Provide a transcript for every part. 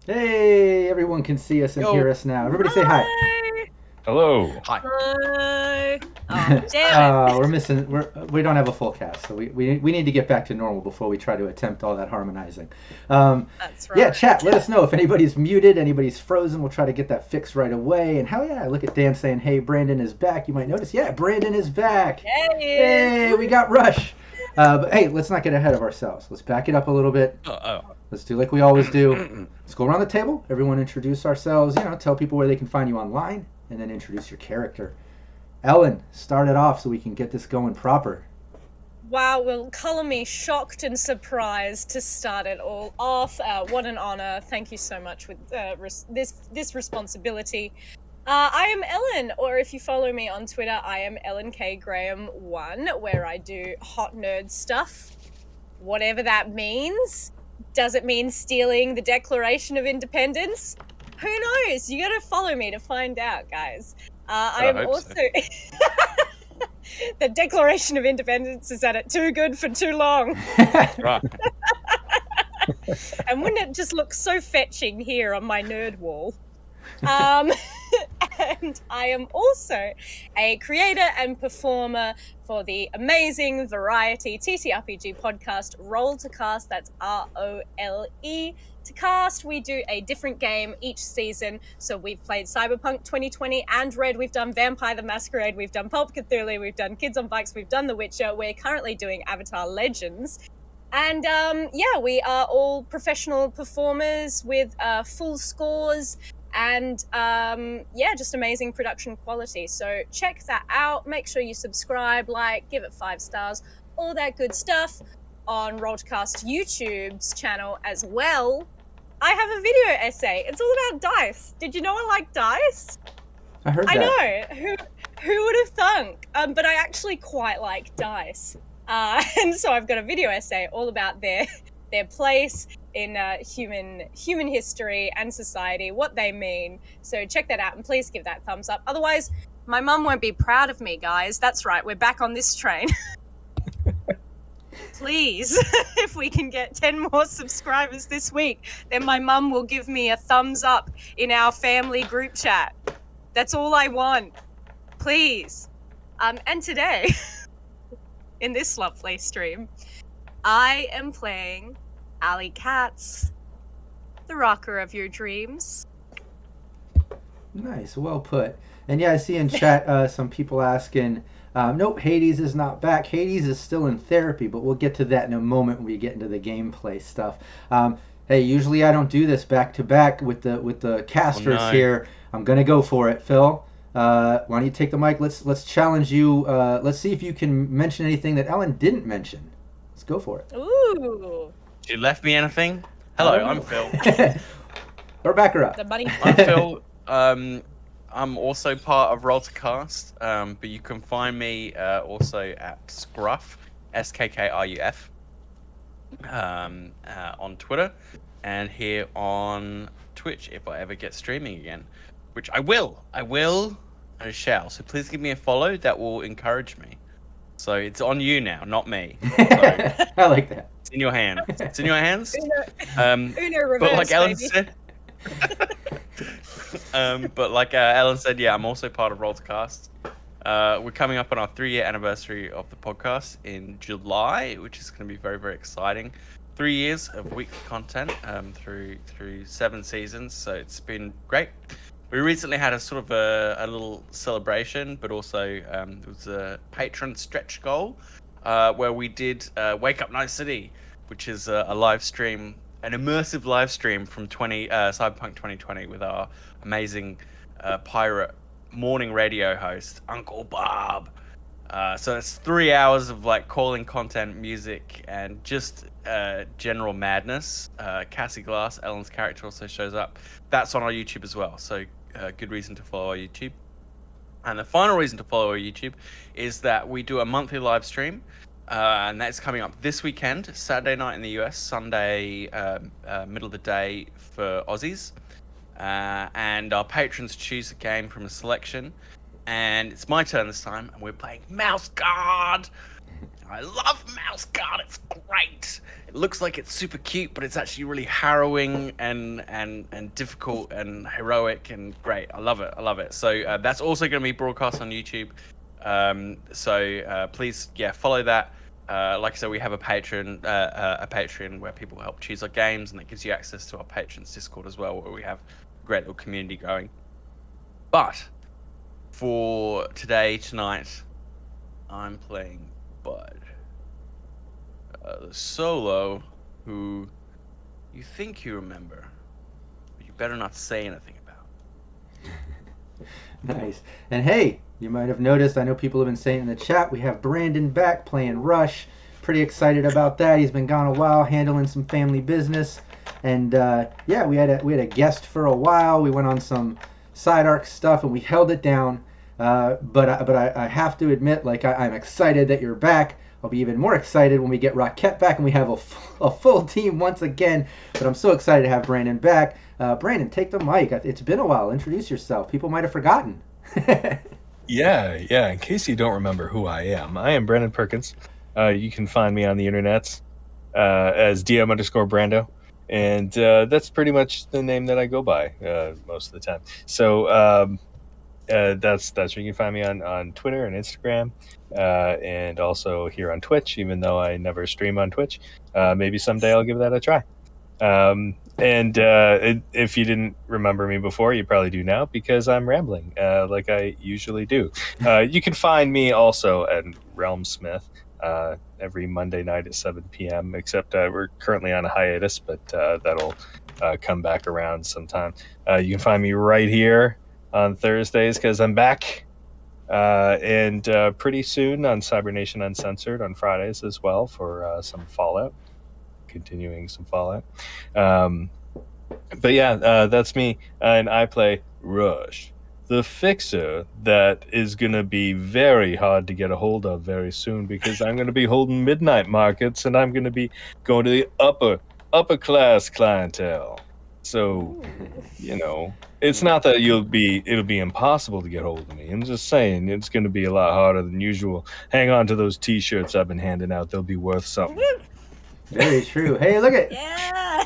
Hey, everyone can see us and hear us now. Everybody say hi. Hello. Hi. Hi. Oh, damn it. We don't have a full cast, so we need to get back to normal before we try to attempt all that harmonizing. That's right. Yeah, chat. Let us know if anybody's muted, anybody's frozen. We'll try to get that fixed right away. And hell yeah, look at Dan saying, "Hey, Brandon is back." You might notice, yeah, Brandon is back. Hey, we got Rush. But hey, let's not get ahead of ourselves. Let's back it up a little bit. Let's do like we always do. Let's go around the table. Everyone introduce ourselves. Tell people where they can find you online, and then introduce your character. Ellen, start it off so we can get this going proper. Wow, well, color me shocked and surprised to start it all off. What an honor. Thank you so much with this responsibility. I am Ellen, or if you follow me on Twitter, I am EllenKGraham1, where I do hot nerd stuff. Whatever that means. Does it mean stealing the Declaration of Independence? Who knows? You gotta follow me to find out, guys. I am also... So. The Declaration of Independence is at it too good for too long. Right. And wouldn't it just look so fetching here on my nerd wall? And I am also a creator and performer for the amazing variety TTRPG podcast Roll to Cast. That's ROLE to Cast. We do a different game each season. So we've played Cyberpunk 2020 and Red. We've done Vampire the Masquerade. We've done Pulp Cthulhu. We've done Kids on Bikes. We've done The Witcher. We're currently doing Avatar Legends. And yeah, we are all professional performers with full scores. And yeah, just amazing production quality. So check that out. Make sure you subscribe, like, give it 5 stars, all that good stuff on Rollcast YouTube's channel as well. I have a video essay. It's all about dice. Did you know I like dice? I heard that. I know. Who would have thunk? But I actually quite like dice. And so I've got a video essay all about their place in human history and society, what they mean. So check that out and please give that thumbs up. Otherwise, my mum won't be proud of me, guys. That's right, we're back on this train. Please, if we can get 10 more subscribers this week, then my mum will give me a thumbs up in our family group chat. That's all I want. Please. And today, in this lovely stream, I am playing Alley Katz, the rocker of your dreams. Nice, well put. And yeah, I see in chat some people asking, nope, Hades is not back. Hades is still in therapy, but we'll get to that in a moment when we get into the gameplay stuff. Hey, usually I don't do this back to back with the casters here. I'm gonna go for it, Phil. Why don't you take the mic? Let's challenge you. Let's see if you can mention anything that Ellen didn't mention. Let's go for it. Ooh. You left me anything? Hello, I'm Phil. Or back her up. The money. I'm Phil. I'm also part of Roll to Cast, but you can find me also at Scruff, SKKRUF, on Twitter, and here on Twitch if I ever get streaming again, which I will, I shall. So please give me a follow. That will encourage me. So it's on you now, not me. So, I like that. it's in your hands. It's in your hands. Uno reverse, But like Ellen baby. said, But like Ellen said, yeah, I'm also part of Roll to Cast. We're coming up on our 3-year anniversary of the podcast in July, which is going to be very, very exciting. 3 years of weekly content through 7 seasons, so it's been great. We recently had a sort of a little celebration, but also it was a patron stretch goal where we did Wake Up Night City, which is a live stream, an immersive live stream from Cyberpunk 2020 with our amazing pirate morning radio host, Uncle Bob. So it's 3 hours of like calling content, music, and just general madness. Cassie Glass, Ellen's character, also shows up. That's on our YouTube as well. So good reason to follow our YouTube. And the final reason to follow our YouTube is that we do a monthly live stream. And that's coming up this weekend, Saturday night in the US, Sunday middle of the day for Aussies. And our patrons choose a game from a selection. And it's my turn this time, and we're playing Mouse Guard. I love Mouse Guard. It's great. It looks like it's super cute, but it's actually really harrowing and difficult and heroic and great. I love it. I love it. So that's also going to be broadcast on YouTube. So please, follow that. Like I said, we have a Patreon where people help choose our games, and that gives you access to our patrons Discord as well, where we have a great little community going. But for tonight, I'm playing Bud, the solo who you think you remember, but you better not say anything about. Nice. And hey, you might have noticed, I know people have been saying in the chat, we have Brandon back playing Rush. Pretty excited about that. He's been gone a while, handling some family business. And we had a guest for a while. We went on some side arc stuff and we held it down. But I have to admit, I'm excited that you're back. I'll be even more excited when we get Rockette back and we have a full team once again. But I'm so excited to have Brandon back. Brandon, take the mic. It's been a while. Introduce yourself. People might have forgotten. Yeah. In case you don't remember who I am Brandon Perkins. You can find me on the internets as DM_Brando. And that's pretty much the name that I go by most of the time. So that's where you can find me on Twitter and Instagram, and also here on Twitch, even though I never stream on Twitch. Maybe someday I'll give that a try. If you didn't remember me before, you probably do now, because I'm rambling like I usually do. You can find me also at Realmsmith every Monday night at 7 p.m., except we're currently on a hiatus, but that'll come back around sometime. You can find me right here on Thursdays because I'm back, and pretty soon on Cybernation Uncensored on Fridays as well for some Fallout, continuing some Fallout. But yeah, that's me, and I play Rush, the fixer that is going to be very hard to get a hold of very soon, because I'm going to be holding midnight markets, and I'm going to be going to the upper class clientele. So, it's not that it'll be impossible to get hold of me. I'm just saying it's going to be a lot harder than usual. Hang on to those T-shirts I've been handing out. They'll be worth something. Very true. Hey, look at Yeah.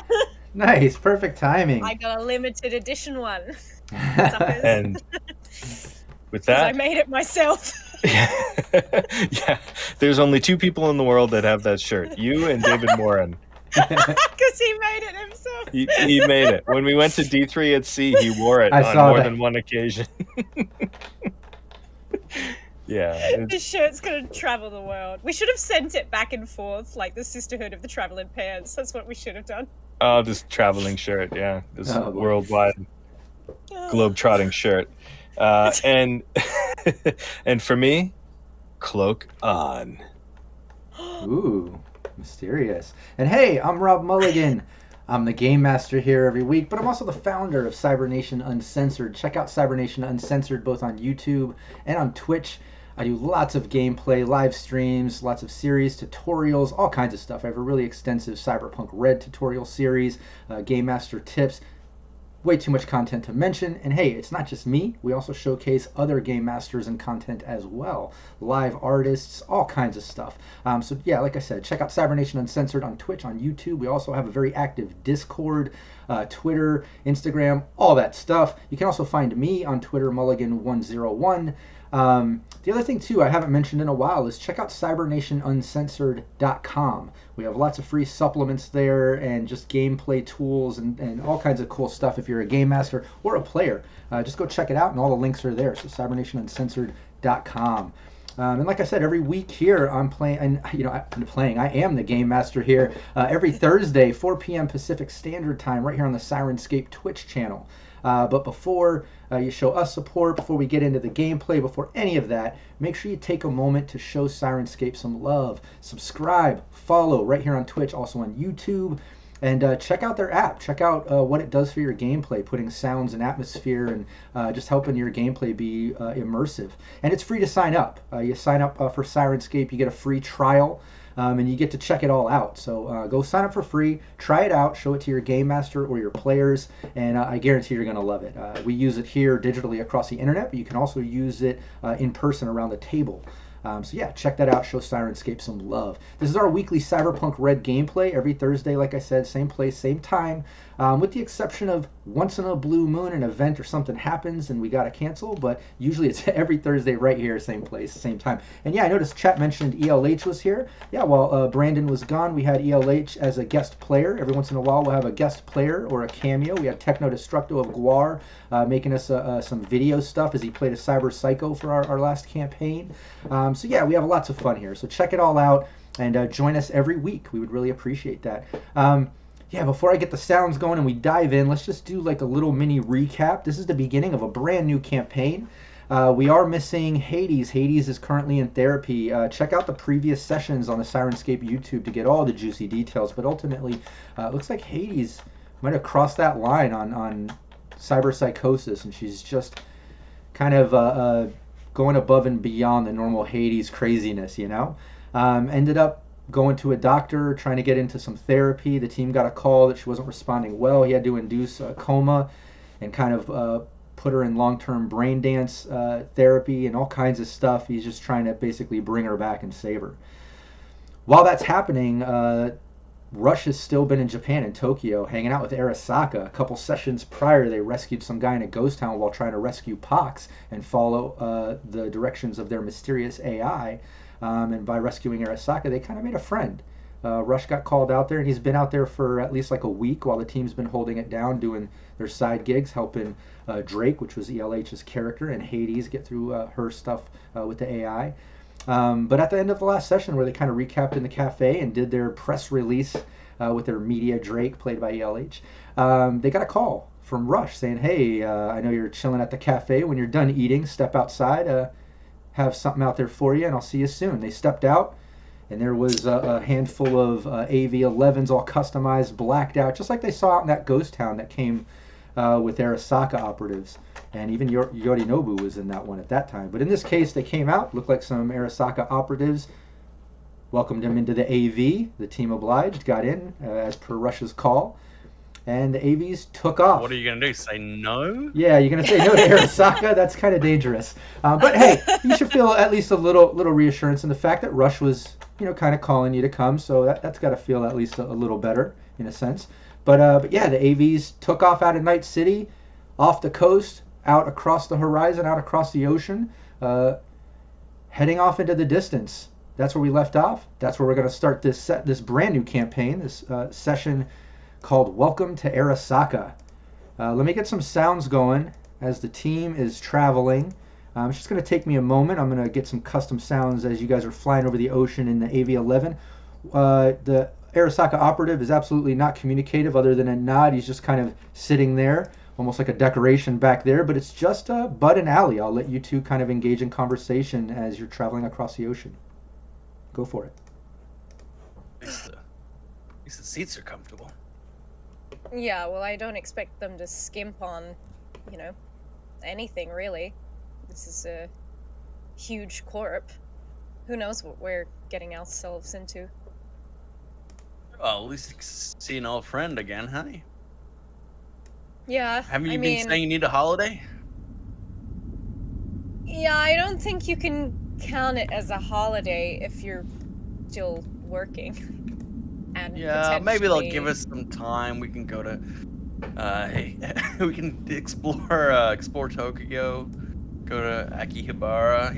Nice, perfect timing. I got a limited edition one. And with I that, made it myself. yeah, there's only 2 people in the world that have that shirt: you and David Moran. Because he made it himself. He made it. When we went to D3 at Sea, he wore it on more than one occasion. Yeah. This shirt's gonna travel the world. We should have sent it back and forth, like the Sisterhood of the Traveling Pants. That's what we should have done. Oh, this traveling shirt, yeah. This worldwide globe-trotting shirt. And and for me, cloak on. Ooh, mysterious. And hey, I'm Rob Mulligan. I'm the game master here every week, but I'm also the founder of Cybernation Uncensored. Check out Cybernation Uncensored both on YouTube and on Twitch. I do lots of gameplay, live streams, lots of series, tutorials, all kinds of stuff. I have a really extensive Cyberpunk Red tutorial series, Game Master tips. way too much content to mention. And hey, it's not just me. We also showcase other game masters and content as well. Live artists, all kinds of stuff. So yeah, like I said, check out Cybernation Uncensored on Twitch, on YouTube. We also have a very active Discord, Twitter, Instagram, all that stuff. You can also find me on Twitter, Mulligan101. The other thing too I haven't mentioned in a while is check out cybernationuncensored.com. We have lots of free supplements there and just gameplay tools and all kinds of cool stuff if you're a game master or a player. Just go check it out and all the links are there. So cybernationuncensored.com. And like I said, every week here I'm playing, and I am the game master here every Thursday, 4 p.m. Pacific Standard Time, right here on the Syrinscape Twitch channel. But before you show us support, before we get into the gameplay, before any of that, make sure you take a moment to show Syrinscape some love. Subscribe, follow right here on Twitch, also on YouTube. And check out their app. Check out what it does for your gameplay, putting sounds and atmosphere and just helping your gameplay be immersive. And it's free to sign up. You sign up for Syrinscape, you get a free trial, and you get to check it all out. So go sign up for free, try it out, show it to your game master or your players, and I guarantee you're going to love it. We use it here digitally across the internet, but you can also use it in person around the table. So yeah, check that out. Show Syrinscape some love. This is our weekly Cyberpunk Red gameplay every Thursday, like I said, same place, same time, with the exception of once in a blue moon an event or something happens and we got to cancel, but usually it's every Thursday right here, same place, same time. And yeah, I noticed chat mentioned ELH was here. Yeah, while Brandon was gone, we had ELH as a guest player. Every once in a while we'll have a guest player or a cameo. We had Techno Destructo of Guar making us some video stuff as he played a cyber psycho for our last campaign. So yeah, we have lots of fun here. So check it all out and join us every week. We would really appreciate that. Yeah, before I get the sounds going and we dive in, let's just do like a little mini recap. This is the beginning of a brand new campaign. We are missing Hades. Hades is currently in therapy. Check out the previous sessions on the Syrinscape YouTube to get all the juicy details. But ultimately, it looks like Hades might have crossed that line on cyberpsychosis, and she's just kind of going above and beyond the normal Hades craziness, you know? Ended up going to a doctor, trying to get into some therapy. The team got a call that she wasn't responding well. He had to induce a coma and kind of put her in long-term brain dance therapy and all kinds of stuff. He's just trying to basically bring her back and save her. While that's happening, Rush has still been in Japan, in Tokyo, hanging out with Arasaka. A couple sessions prior, they rescued some guy in a ghost town while trying to rescue Pox and follow the directions of their mysterious AI. And by rescuing Arasaka, they kind of made a friend. Rush got called out there, and he's been out there for at least like a week while the team's been holding it down, doing their side gigs, helping Drake, which was ELH's character, and Hades get through her stuff with the AI. But at the end of the last session, where they kind of recapped in the cafe and did their press release with their media Drake, played by ELH, they got a call from Rush saying, hey, I know you're chilling at the cafe. When you're done eating, step outside, have something out there for you, and I'll see you soon. They stepped out, and there was a handful of AV-11s all customized, blacked out, just like they saw out in that ghost town that came with Arasaka operatives. And even Yorinobu was in that one at that time. But in this case, they came out, looked like some Arasaka operatives, welcomed him into the AV. The team obliged, got in as per Rush's call, and the AVs took off. What are you going to do, say no? Yeah, you're going to say no to Arasaka? That's kind of dangerous. But hey, you should feel at least a little reassurance in the fact that Rush was, kind of calling you to come, so that's got to feel at least a little better, in a sense. But yeah, the AVs took off out of Night City, off the coast, out across the horizon, out across the ocean, heading off into the distance. That's where we left off. That's where we're going to start this brand new campaign, this session called Welcome to Arasaka. Let me get some sounds going as the team is traveling. It's just going to take me a moment. I'm going to get some custom sounds as you guys are flying over the ocean in the AV-11. The Arasaka operative is absolutely not communicative other than a nod. He's just kind of sitting there, almost like a decoration back there, but it's just Bud and Allie. I'll let you two kind of engage in conversation as you're traveling across the ocean. Go for it. At least the seats are comfortable. Yeah, well, I don't expect them to skimp on, anything really. This is a huge corp. Who knows what we're getting ourselves into? Well, at least see an old friend again, honey. Yeah. Haven't you I been mean, saying you need a holiday? yeah, I don't think you can count it as a holiday if you're still working. And Yeah, maybe they'll give potentially. us some time. We can go to, hey, we can explore Tokyo, go to Akihabara.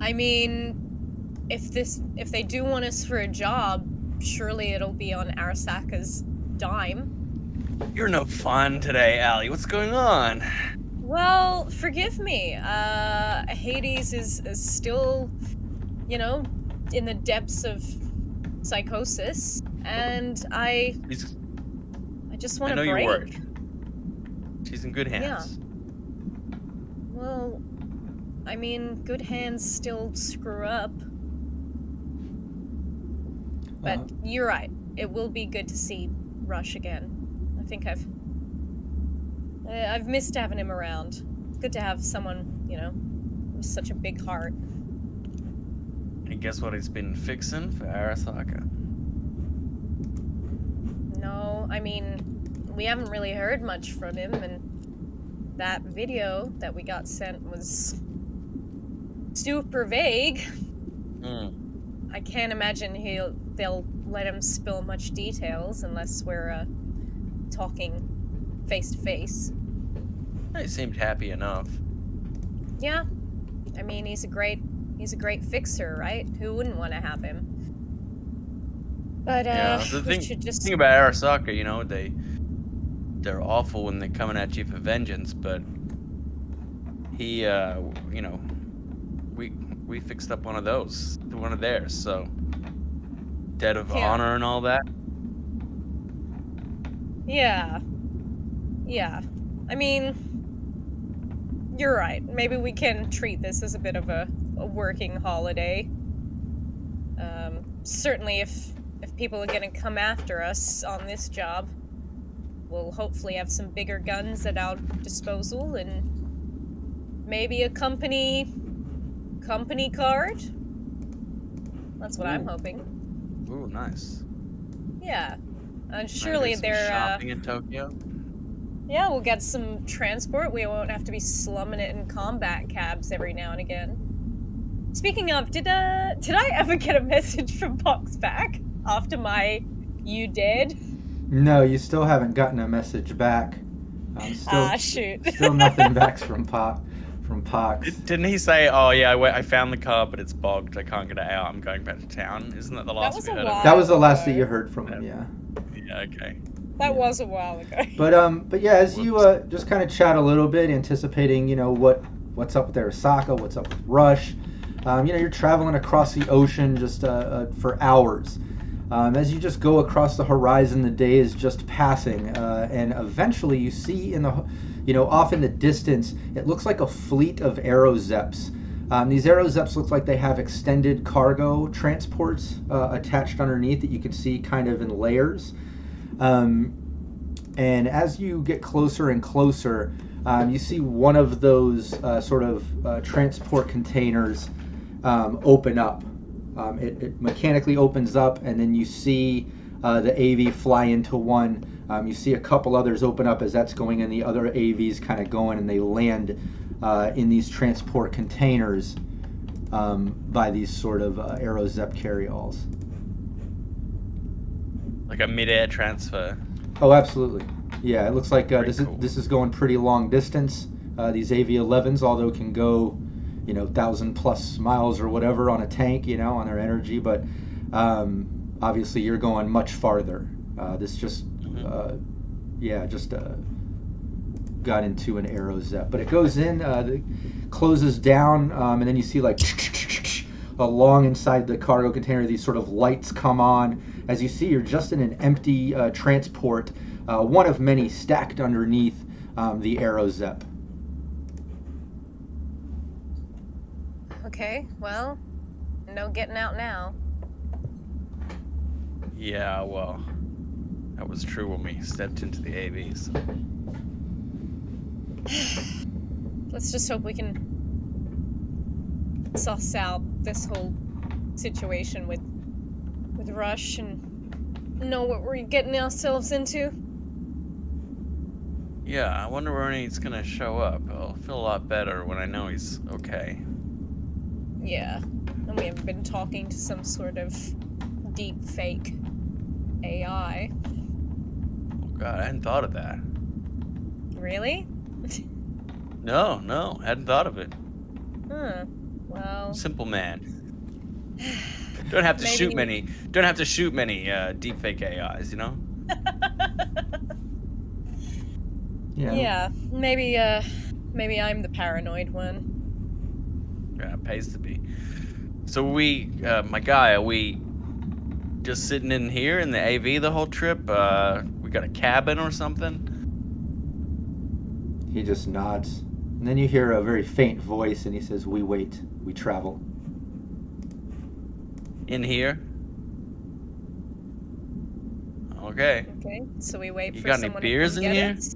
I mean, if they do want us for a job, surely it'll be on Arasaka's dime. You're no fun today, Allie. What's going on? Well, forgive me. Hades is still, in the depths of psychosis, and I just want I a know you're break. worried. She's in good Yeah. hands. Well, I mean, good hands still screw up. But you're right. It will be good to see Rush again. I think I've missed having him around. It's good to have someone, with such a big heart. And guess what he's been fixing for Arasaka? No, I mean, we haven't really heard much from him, and that video that we got sent was super vague. I can't imagine they'll let him spill much details unless we're talking face to face. He seemed happy enough. Yeah, I mean he's a great fixer, right? Who wouldn't want to have him? But The we should just thing about Arasaka, they're awful when they're coming at you for vengeance, but he, we fixed up one of theirs, so debt of honor and all that. Yeah. I mean, you're right. Maybe we can treat this as a bit of a working holiday. Certainly if people are gonna come after us on this job, we'll hopefully have some bigger guns at our disposal and maybe a company card. That's what I'm hoping. Ooh, nice. Yeah. And surely they're shopping in Tokyo. Yeah, we'll get some transport. We won't have to be slumming it in combat cabs every now and again. Speaking of, did I ever get a message from Pox back after my "you did"? No, you still haven't gotten a message back. Shoot. Still nothing back from Pox. Didn't he say, "Oh yeah, I found the car, but it's bogged. I can't get it out. I'm going back to town"? Isn't that the last we heard of him? That was the last that you heard from him. Yeah. Yeah. Okay. That was a while ago. But yeah, as you just kind of chat a little bit, anticipating, what's up with Arasaka, what's up with Rush. You're traveling across the ocean just for hours. As you just go across the horizon, the day is just passing, and eventually you see off in the distance, it looks like a fleet of Aerozeps. These Aerozeps look like they have extended cargo transports attached underneath that you can see kind of in layers. And as you get closer and closer, you see one of those transport containers open up. It mechanically opens up, and then you see the AV fly into one. You see a couple others open up as that's going, and the other AVs kind of going, and they land in these transport containers by these sort of Aerozep carry-alls. Like a mid-air transfer. Oh, absolutely. Yeah, it looks like this is going pretty long distance. These AV-11s, although can go 1,000+ miles or whatever on a tank, on their energy, but obviously you're going much farther. This just got into an Aerozep, but it goes in, closes down, and then you see like along inside the cargo container, these sort of lights come on. As you see, you're just in an empty transport, one of many stacked underneath the Aerozep. Okay, well, no getting out now. Yeah, well, that was true when we stepped into the AVs. Let's just hope we can suss out this whole situation with Rush and know what we're getting ourselves into. Yeah, I wonder when he's gonna show up. I'll feel a lot better when I know he's okay. Yeah. And we haven't been talking to some sort of deep fake AI. Oh god, I hadn't thought of that. Really? No, hadn't thought of it. Huh. Well. Simple man. Don't have to shoot many deepfake AIs, you know? Yeah. Maybe I'm the paranoid one. Yeah, it pays to be. So my guy, are we just sitting in here in the AV the whole trip? We got a cabin or something? He just nods. And then you hear a very faint voice, and he says, "We wait. We travel." In here? Okay. Okay, so we wait You for got any someone beers to in come here? get it.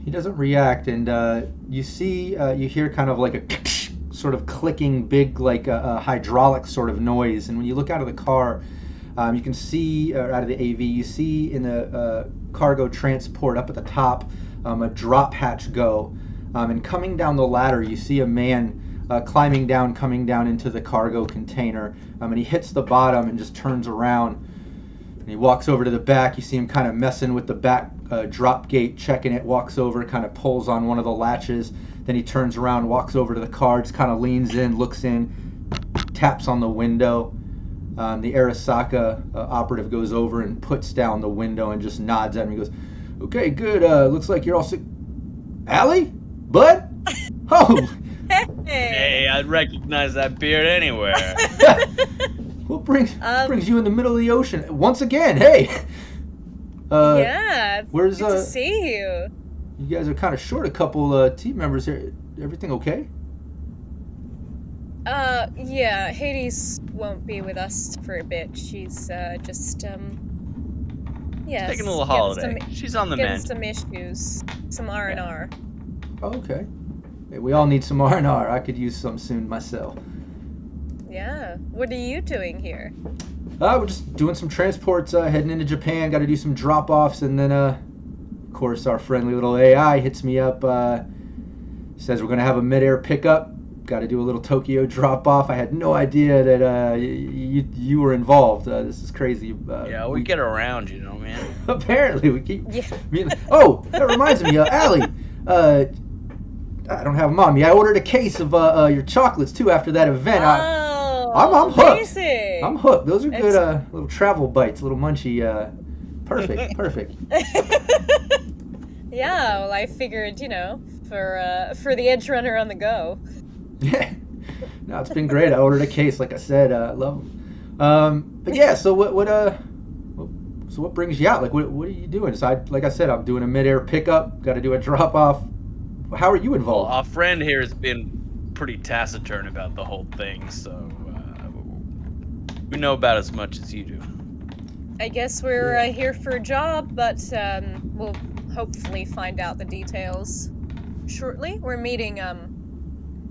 He doesn't react, and you hear kind of like a sort of clicking, big, like a hydraulic sort of noise. And when you look out of the car, you can see, out of the AV, you see in the cargo transport up at the top, a drop hatch go. And coming down the ladder, you see a man coming down into the cargo container. And he hits the bottom and just turns around. And he walks over to the back. You see him kind of messing with the back drop gate, checking it, walks over, kind of pulls on one of the latches. Then he turns around, walks over to the cards, kind of leans in, looks in, taps on the window. The Arasaka operative goes over and puts down the window and just nods at him. He goes, "Okay, good. Looks like you're all sick." "Allie? Bud? Oh, Hey, I'd recognize that beard anywhere. what brings you in the middle of the ocean once again? Hey." Yeah, where's good to see you. You guys are kind of short a couple team members here. Everything okay? Yeah, Hades won't be with us for a bit. She's just yeah, Taking a little holiday. She's on the getting mend. some issues, some R&R. Oh, okay. Hey, we all need some R&R. I could use some soon myself. Yeah. What are you doing here? We're just doing some transports, heading into Japan. Got to do some drop-offs, and then, of course, our friendly little AI hits me up. Says we're gonna have a mid-air pickup. Got to do a little Tokyo drop-off. I had no idea that you were involved. This is crazy. Yeah, we get around, you know, man. Apparently, we keep. Yeah. Oh, that reminds me, Allie. I don't have them on me. I ordered a case of your chocolates too after that event. I'm hooked. Amazing. I'm hooked. Those are good little travel bites, little munchy. Perfect. Yeah, well, I figured, for the edge runner on the go. Yeah. No, it's been great. I ordered a case, like I said. Love them. But yeah, so what brings you out? Like, what are you doing? So like I said, I'm doing a mid-air pickup. Got to do a drop-off. How are you involved? Well, our friend here has been pretty taciturn about the whole thing, so we know about as much as you do. I guess we're here for a job, but we'll hopefully find out the details shortly. We're meeting,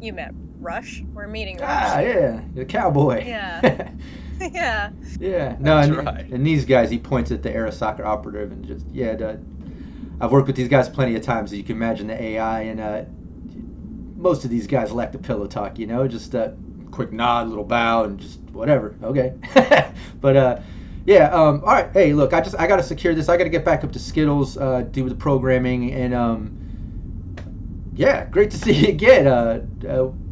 you met Rush. We're meeting Rush. Ah, yeah, the cowboy. Yeah. Yeah. Yeah. No, That's and, right. and these guys, he points at the Arasaka operative and just, I've worked with these guys plenty of times, so you can imagine the AI, and most of these guys lack the pillow talk, just a quick nod, little bow, and just whatever. Okay. But all right. Hey, look, I got to secure this. I got to get back up to Skittles, do the programming, and great to see you again.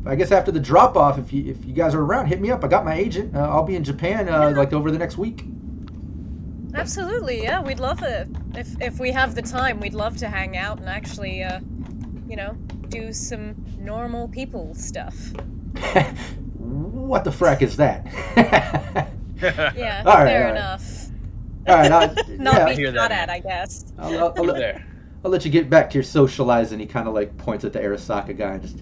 I guess after the drop off, if you guys are around, hit me up. I got my agent. I'll be in Japan like over the next week. Absolutely, yeah. We'd love it. If we have the time, we'd love to hang out and actually, do some normal people stuff. What the frack is that? Yeah, All right, fair all right. enough. All right, Not yeah, be hear shot that. at, I guess. I'll let you get back to your socializing. He kind of like points at the Arasaka guy and just,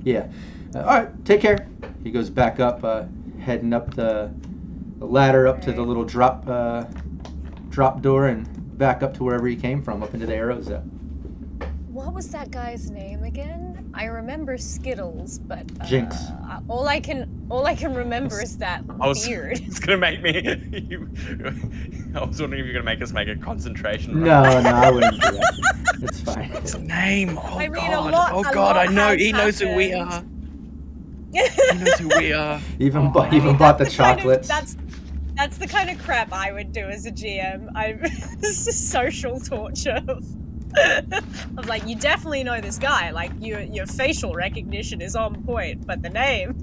yeah. All right, take care. He goes back up, heading up the ladder up to the little drop door and back up to wherever he came from, up into the Aero zone. What was that guy's name again? I remember Skittles, but Jinx. all I can remember is that beard. It's gonna make me. I was wondering if you're gonna make us make a concentration. No, I wouldn't do that. It's fine. His name. Oh I mean, God. a lot I know. has He knows who we happened. are. He knows who we are. Even bought the That's kind of- chocolates. That's the kind of crap I would do as a GM. This is social torture of like, you definitely know this guy. Like your facial recognition is on point, but the name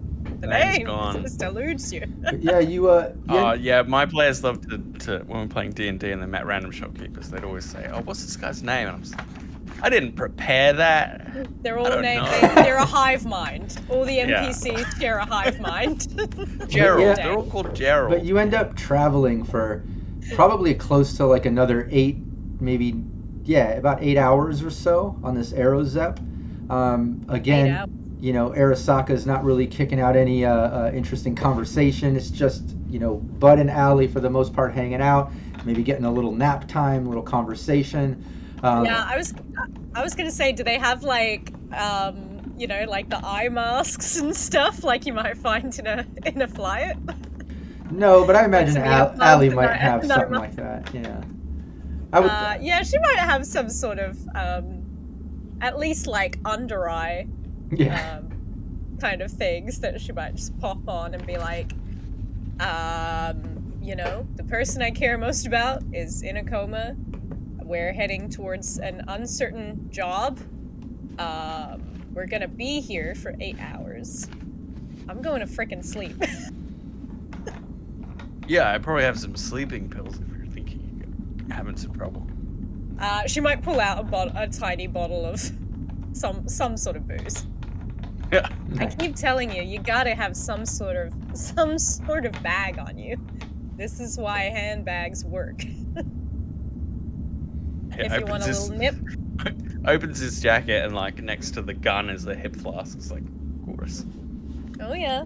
gone. just eludes you. Yeah, Yeah, my players love to when we're playing D&D and they met random shopkeepers, they'd always say, "Oh, what's this guy's name?" And I'm just, I didn't prepare that. They're all I don't named. know. They're a hive mind. All the NPCs share a hive mind. Gerald. Yeah. They're all called Gerald. But you end up traveling for probably close to like another 8, maybe, about 8 hours or so on this Aerozep. 8 hours. You know, Arasaka's not really kicking out any interesting conversation. It's just, Bud and Allie for the most part hanging out, maybe getting a little nap time, a little conversation. Yeah, I was gonna say, do they have like like the eye masks and stuff like you might find in a flight? No, but I imagine Some earplugs Allie and might have no something like that. Yeah. I would. Yeah, she might have some sort of at least like under eye Yeah. kind of things that she might just pop on and be like, the person I care most about is in a coma. We're heading towards an uncertain job. We're gonna be here for 8 hours. I'm going to frickin' sleep. Yeah, I probably have some sleeping pills if you're thinking you're having some trouble. She might pull out a tiny bottle of some sort of booze. Yeah. I keep telling you, you gotta have some sort of bag on you. This is why handbags work. If you want a little nip. Opens his jacket and like next to the gun is the hip flask. It's like, of course. Oh yeah.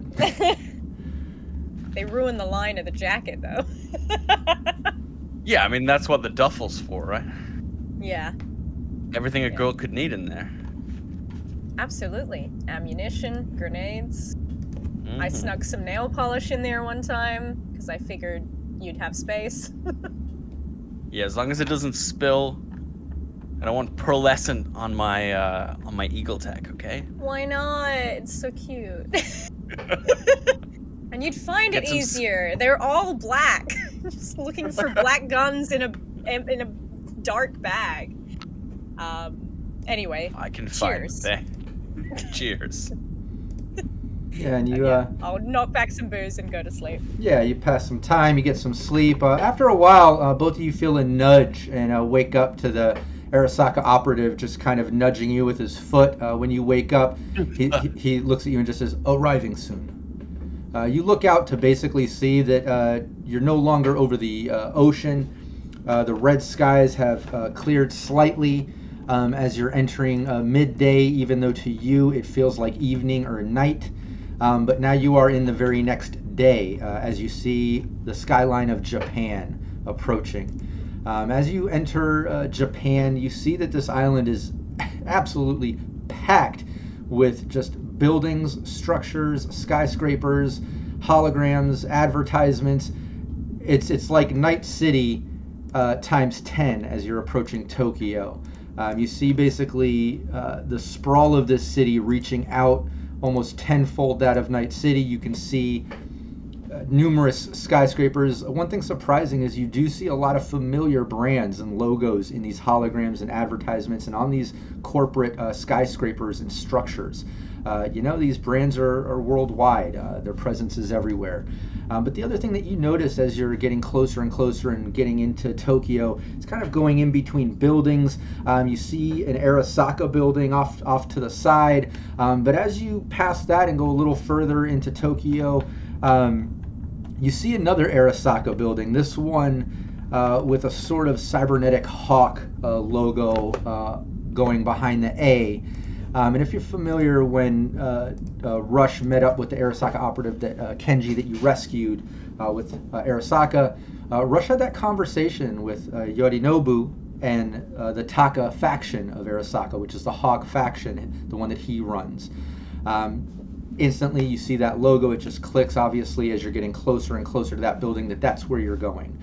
They ruined the line of the jacket though. Yeah, I mean that's what the duffel's for, right? Yeah. Everything a girl could need in there. Absolutely. Ammunition, grenades. Mm-hmm. I snuck some nail polish in there one time because I figured you'd have space. Yeah, as long as it doesn't spill. I don't want pearlescent on my Eagle Tech, okay? Why not? It's so cute. And you'd find it easier. They're all black. Just looking for black guns in a dark bag. Anyway. I can cheers. find that. Cheers. Yeah, and you I'll knock back some booze and go to sleep. Yeah, you pass some time, you get some sleep. After a while, both of you feel a nudge and wake up to the Arasaka operative just kind of nudging you with his foot. When you wake up, he looks at you and just says, "Arriving soon." You look out to basically see that you're no longer over the ocean. The red skies have cleared slightly as you're entering midday, even though to you it feels like evening or night. But now you are in the very next day as you see the skyline of Japan approaching. As you enter Japan, you see that this island is absolutely packed with just buildings, structures, skyscrapers, holograms, advertisements. It's like Night City times 10 as you're approaching Tokyo. You see basically the sprawl of this city reaching out almost tenfold that of Night City. You can see numerous skyscrapers. One thing surprising is you do see a lot of familiar brands and logos in these holograms and advertisements and on these corporate skyscrapers and structures. These brands are worldwide. Their presence is everywhere. But the other thing that you notice as you're getting closer and closer and getting into Tokyo, it's kind of going in between buildings. You see an Arasaka building off to the side. But as you pass that and go a little further into Tokyo, you see another Arasaka building. This one with a sort of cybernetic hawk logo going behind the A. And if you're familiar, when Rush met up with the Arasaka operative, that Kenji that you rescued with Arasaka, Rush had that conversation with Yorinobu, and the Taka faction of Arasaka, which is the Hog faction, the one that he runs. Instantly, you see that logo. It just clicks, obviously, as you're getting closer and closer to that building, that's where you're going.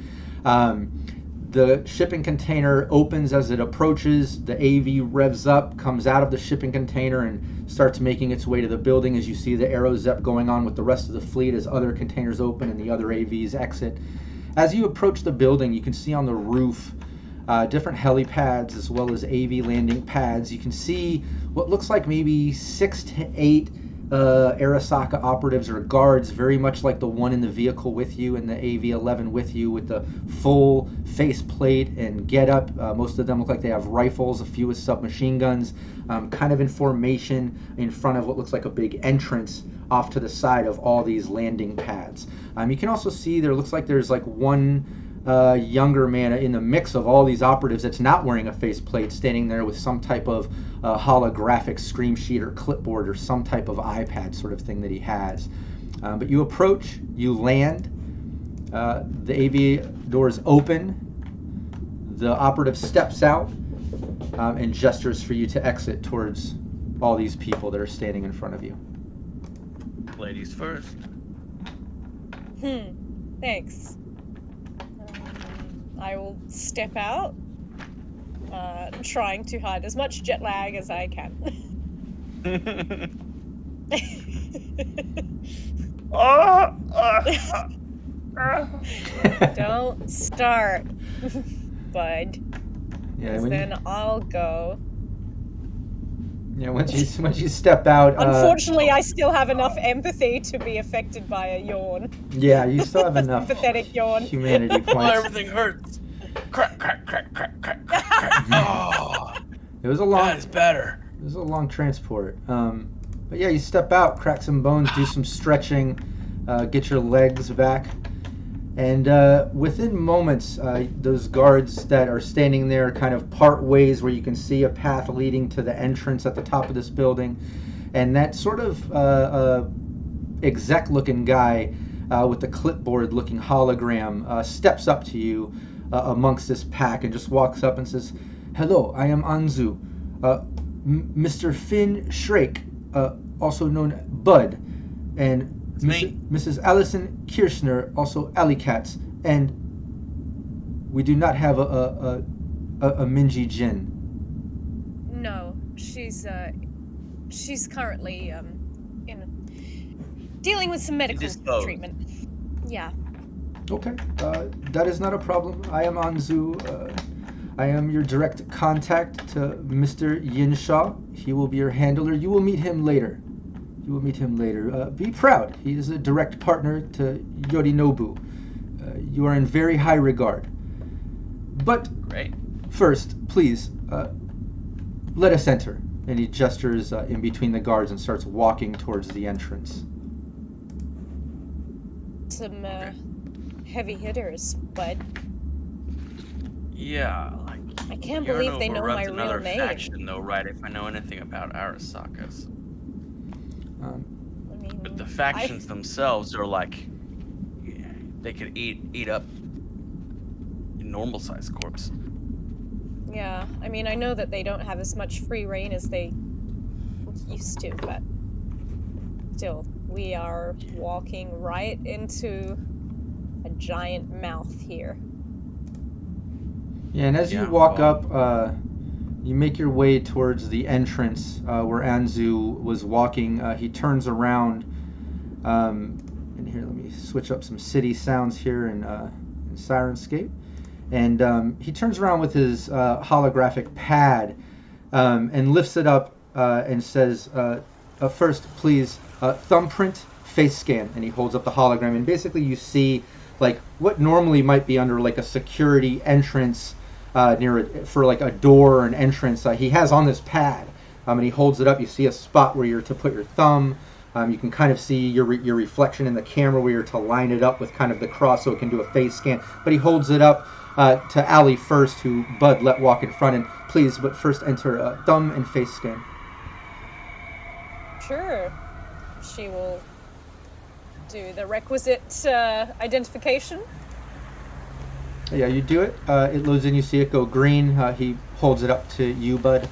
The shipping container opens as it approaches. The AV revs up, comes out of the shipping container, and starts making its way to the building as you see the arrow zep going on with the rest of the fleet as other containers open and the other AVs exit. As you approach the building, you can see on the roof different helipads as well as AV landing pads. You can see what looks like maybe 6 to 8 Arasaka operatives or guards, very much like the one in the vehicle with you and the AV-11 with you, with the full faceplate and getup. Most of them look like they have rifles, a few with submachine guns, kind of in formation in front of what looks like a big entrance off to the side of all these landing pads. You can also see there looks like there's like one younger man in the mix of all these operatives that's not wearing a faceplate, standing there with some type of holographic screen sheet or clipboard or some type of iPad sort of thing that he has. But you approach, you land, the AV doors open, the operative steps out and gestures for you to exit towards all these people that are standing in front of you. Ladies first. Thanks. I will step out, trying to hide as much jet lag as I can. Don't start, bud. Yeah, Then I'll go. Yeah, once you step out. Unfortunately, I still have enough empathy to be affected by a yawn. Yeah, you still have enough Pathetic yawn. humanity points. Well, everything hurts. Crack, crack, crack, crack, crack, crack, crack. Oh, It was a long. that is better. It was a long transport. But yeah, you step out, crack some bones, do some stretching, get your legs back, and within moments, those guards that are standing there kind of part ways where you can see a path leading to the entrance at the top of this building, and that sort of exec-looking guy with the clipboard-looking hologram steps up to you amongst this pack and just walks up and says, "Hello, I am Anzu. Mr. Finn Shrake, also known Bud, and Mrs. Allison Kirschner, also Alley Cats, and we do not have a Minji Jin." No, she's currently dealing with some medical treatment. Yeah. Okay, that is not a problem. I am Anzu. I am your direct contact to Mr. Yinshaw. He will be your handler. You will meet him later. Be proud. He is a direct partner to Yorinobu. You are in very high regard. But Great. first, please, let us enter. And he gestures in between the guards and starts walking towards the entrance. Some heavy hitters, but Yeah, like I can't believe they know my real another name. faction, though, right? If I know anything about Arasaka's, I mean, but the factions themselves are like, yeah, they could eat up a normal sized corpse. Yeah, I mean, I know that they don't have as much free reign as they used to, but still, we are walking right into a giant mouth here. Yeah, and as you walk up, you make your way towards the entrance where Anzu was walking. He turns around, and here, let me switch up some city sounds here in Syrinscape. And he turns around with his holographic pad and lifts it up and says, first, please, thumbprint face scan. And he holds up the hologram, and basically you see like what normally might be under like a security entrance for like a door or an entrance. He has on this pad, and he holds it up. You see a spot where you're to put your thumb. You can kind of see your reflection in the camera where you're to line it up with kind of the cross so it can do a face scan. But he holds it up to Allie first, who Bud let walk in front. And please, but first enter thumb and face scan. Sure. She will do the requisite identification. Yeah, you do it. It loads in. You see it go green. He holds it up to you, bud.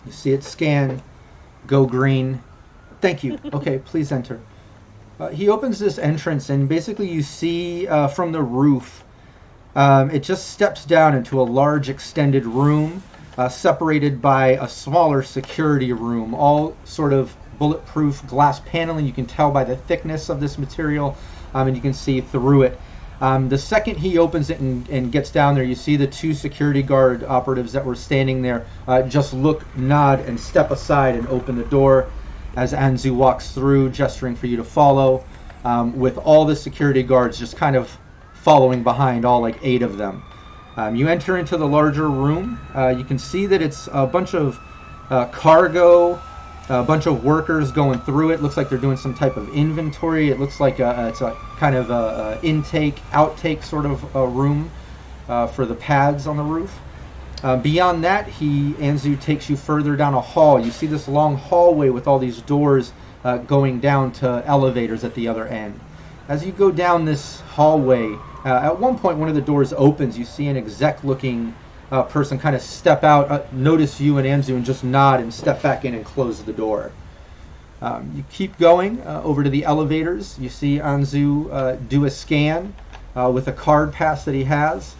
You see it scan, go green. Thank you. Okay, please enter. He opens this entrance, and basically you see from the roof, it just steps down into a large extended room, separated by a smaller security room, all sort of bulletproof glass paneling. You can tell by the thickness of this material, and you can see through it. The second he opens it and gets down there, you see the 2 security guard operatives that were standing there just look, nod, and step aside and open the door as Anzu walks through, gesturing for you to follow, with all the security guards just kind of following behind, all like 8 of them. You enter into the larger room. You can see that it's a bunch of cargo, a bunch of workers going through it. Looks like they're doing some type of inventory. It looks like it's a kind of a intake, outtake sort of a room for the pads on the roof. Beyond that, Anzu takes you further down a hall. You see this long hallway with all these doors going down to elevators at the other end. As you go down this hallway, at one point one of the doors opens. You see an exec-looking person kind of step out, notice you and Anzu, and just nod and step back in and close the door. You keep going over to the elevators. You see Anzu do a scan with a card pass that he has.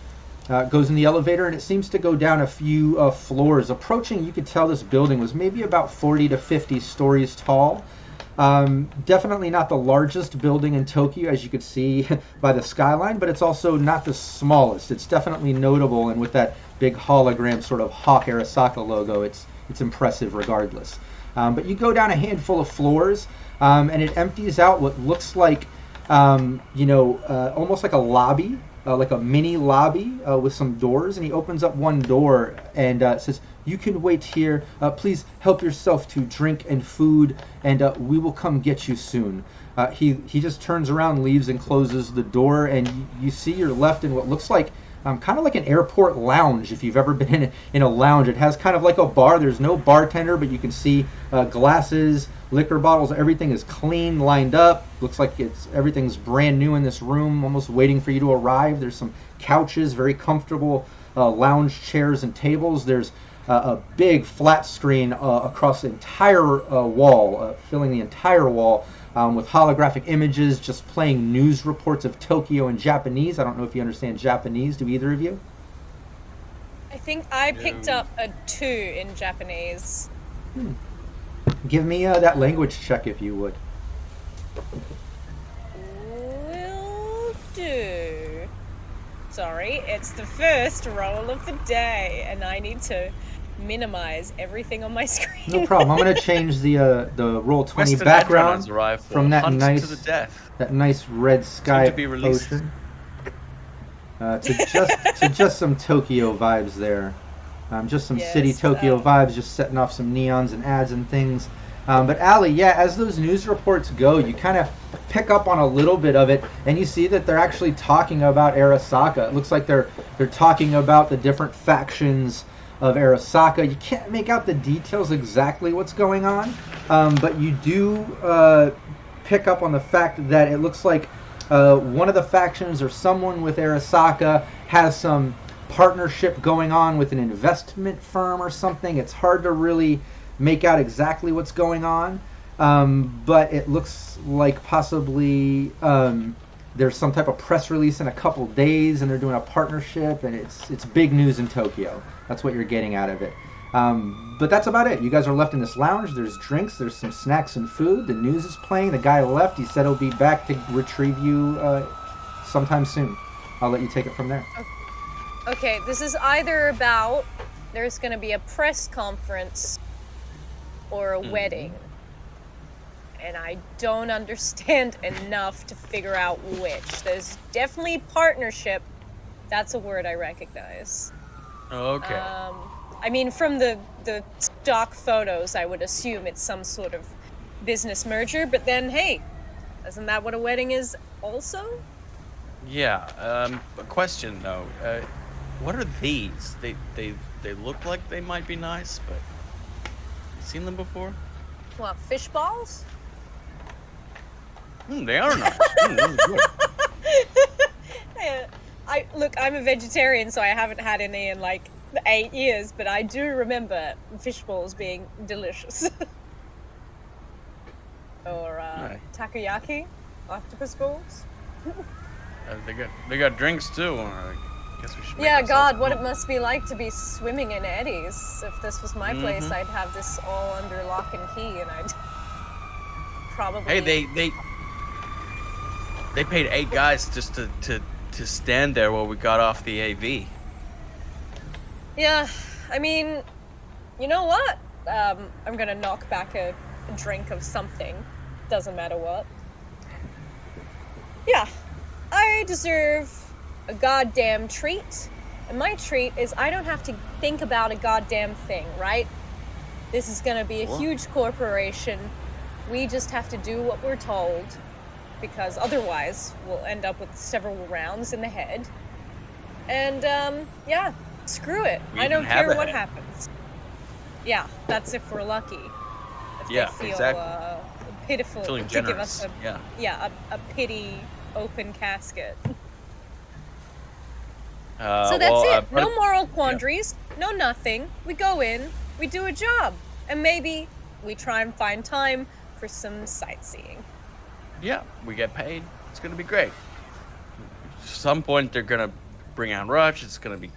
Goes in the elevator, and it seems to go down a few floors. Approaching, you could tell this building was maybe about 40 to 50 stories tall. Definitely not the largest building in Tokyo, as you could see by the skyline, but it's also not the smallest. It's definitely notable, and with that big hologram sort of Hawk Arasaka logo, it's impressive regardless. But you go down a handful of floors, and it empties out what looks like, almost like a lobby, like a mini lobby with some doors. And he opens up one door and says, "You can wait here. Please help yourself to drink and food, and we will come get you soon." He just turns around, leaves, and closes the door, and you see you're left in what looks like kind of like an airport lounge. If you've ever been in a lounge, it has kind of like a bar. There's no bartender, but you can see glasses, liquor bottles, everything is clean, lined up. Looks like everything's brand new in this room, almost waiting for you to arrive. There's some couches, very comfortable lounge chairs and tables. There's a big flat screen across the entire wall, filling the entire wall, with holographic images just playing news reports of Tokyo in Japanese. I don't know if you understand Japanese. Do either of you? I think I picked up a 2 in Japanese. Give me that language check if you would. Will do. Sorry, it's the first roll of the day, and I need to minimize everything on my screen. No problem. I'm going to change the roll 20 Western background from that nice red sky to be released. ocean to just some Tokyo vibes there. Just some city Tokyo vibes, just setting off some neons and ads and things. But Allie, as those news reports go, you kind of pick up on a little bit of it, and you see that they're actually talking about Arasaka. It looks like they're talking about the different factions of Arasaka. You can't make out the details exactly what's going on, but you do pick up on the fact that it looks like one of the factions or someone with Arasaka has some partnership going on with an investment firm or something. It's hard to really make out exactly what's going on, but it looks like possibly there's some type of press release in a couple days, and they're doing a partnership, and it's big news in Tokyo. That's what you're getting out of it. But that's about it. You guys are left in this lounge. There's drinks. There's some snacks and food. The news is playing. The guy left. He said he'll be back to retrieve you sometime soon. I'll let you take it from there. Okay, this is either about there's going to be a press conference or a wedding. And I don't understand enough to figure out which. There's definitely partnership. That's a word I recognize. Okay. I mean, from the stock photos, I would assume it's some sort of business merger, but then, hey, isn't that what a wedding is also? Yeah, a question though. What are these? They look like they might be nice, but you seen them before? What, fish balls? They are nice. Those are good. Look, I'm a vegetarian, so I haven't had any in like 8 years, but I do remember fish balls being delicious. Or takoyaki, octopus balls. They got drinks too. I guess we should. Yeah, God, what it must be like to be swimming in eddies. If this was my place, I'd have this all under lock and key, and I'd probably. Hey, they paid 8 guys just to stand there while we got off the AV. Yeah, I mean, you know what? I'm gonna knock back a drink of something. Doesn't matter what. Yeah, I deserve a goddamn treat. And my treat is I don't have to think about a goddamn thing, right? This is gonna be a huge corporation. We just have to do what we're told, because otherwise we'll end up with several rounds in the head. And, yeah, screw it. I don't care what happens. Yeah, that's if we're lucky. If they feel, exactly. Pitiful Feeling to generous. give us a pity open casket. So that's it. No moral quandaries, no nothing. We go in, we do a job, and maybe we try and find time for some sightseeing. Yeah, we get paid. It's gonna be great. At some point, they're gonna bring out Rush. It's gonna be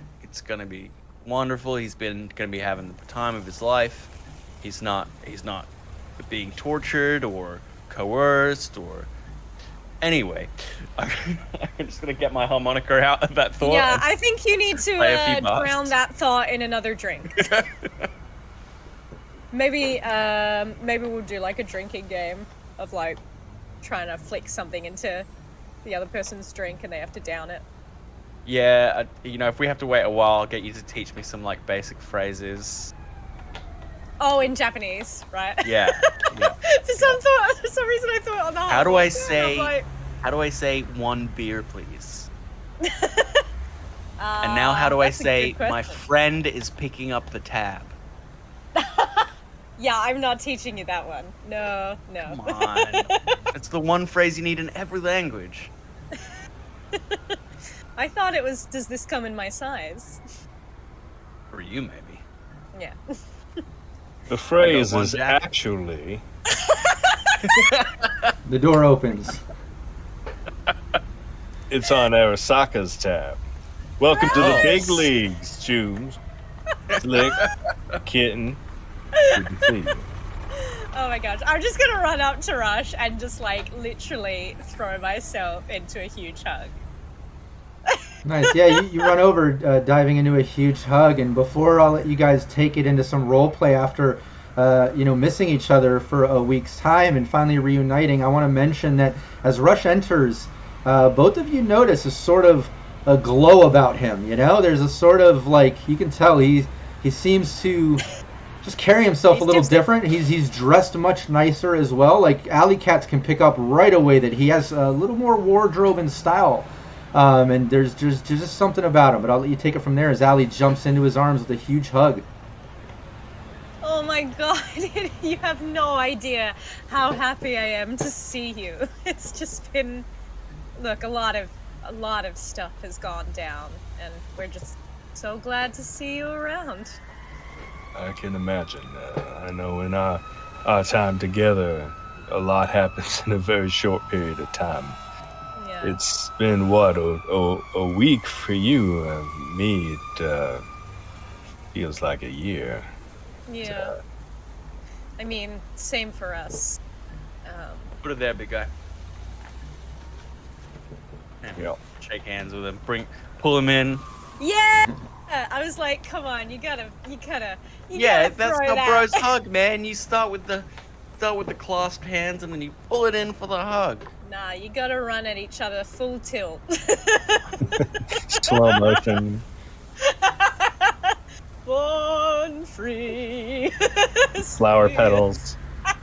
wonderful. He's gonna be having the time of his life. He's not being tortured or coerced or. Anyway, I'm just gonna get my harmonica out of that thought. Yeah, I think you need to drown that thought in another drink. Maybe we'll do like a drinking game of like trying to flick something into the other person's drink and they have to down it. Yeah, if we have to wait a while, I'll get you to teach me some like basic phrases. Oh, in Japanese, right? Yeah. For some reason I thought on the How do I say 1 beer, please? And now how do I say my friend is picking up the tab? Yeah, I'm not teaching you that one. No. Come on. It's the one phrase you need in every language. I thought it was, does this come in my size? For you, maybe. Yeah. The phrase is actually... The door opens. It's on Arasaka's tab. Welcome to the big leagues, Junes. Slick, Kitten. Good to see you. Oh my gosh. I'm just gonna run up to Rush and just like literally throw myself into a huge hug. Nice. Yeah, you run over, diving into a huge hug, and before I'll let you guys take it into some role play after, missing each other for a week's time and finally reuniting, I want to mention that as Rush enters, both of you notice a sort of a glow about him. There's a sort of like, you can tell he seems to just carry himself a little different. He's dressed much nicer as well. Like alley cats can pick up right away that he has a little more wardrobe and style. And there's just something about him, but I'll let you take it from there as Allie jumps into his arms with a huge hug. Oh my god, you have no idea how happy I am to see you. It's just been, look, a lot of stuff has gone down, and we're just so glad to see you around. I can imagine. I know in our time together, a lot happens in a very short period of time. It's been, what, a week for you? Me, it feels like a year. Yeah. I mean, same for us. Put it there, big guy. Yeah. Shake hands with him. Pull him in. Yeah! I was like, come on, you gotta Yeah, that's throw the bro's hug, man. You start with the clasped hands and then you pull it in for the hug. Nah, you gotta run at each other full tilt. Slow motion. Born free. Flower petals.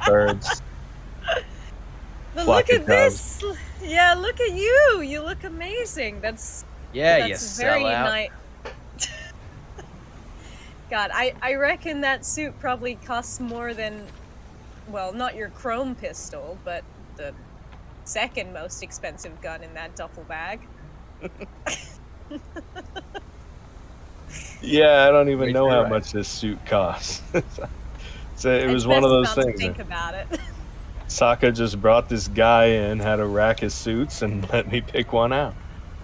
Birds. But look at this. Yeah, look at you. You look amazing. That's you very sellout. nice. God, I reckon that suit probably costs more than, well, not your chrome pistol, but the second most expensive gun in that duffel bag. Yeah, I don't even Wait, know you're how right. much this suit costs. So it was It's one of best those not to things. think about it. Saka just brought this guy in, had a rack of suits, and let me pick one out.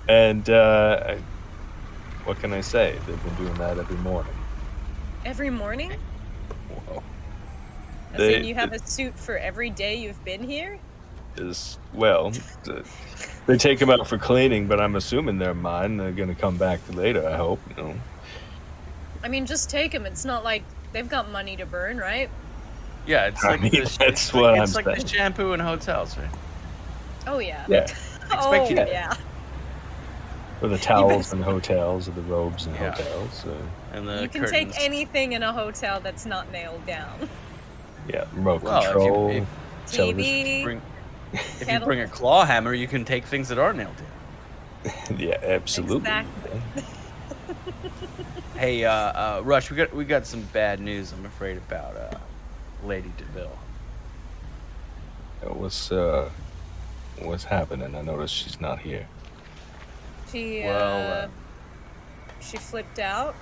And what can I say? They've been doing that every morning. Every morning? Whoa. As in you have a suit for every day you've been here? They take them out for cleaning, but I'm assuming they're mine. They're going to come back later, I hope. I mean, just take them. It's not like they've got money to burn, right? Yeah, it's I like mean, the, that's what I'm it's like the saying. shampoo in hotels, right? Oh, yeah. Yeah. Oh, Expect you to- yeah. Or the towels in hotels, or the robes in Yeah. hotels. And the You can curtains. take anything in a hotel that's not nailed down. Yeah, remote Well, control, if television. TV, If you bring a claw hammer, you can take things that are nailed down. Yeah, absolutely. Exactly. Hey, Rush, we got some bad news, I'm afraid, about Lady DeVille. What's happening? I noticed she's not here. She, Well, she flipped out.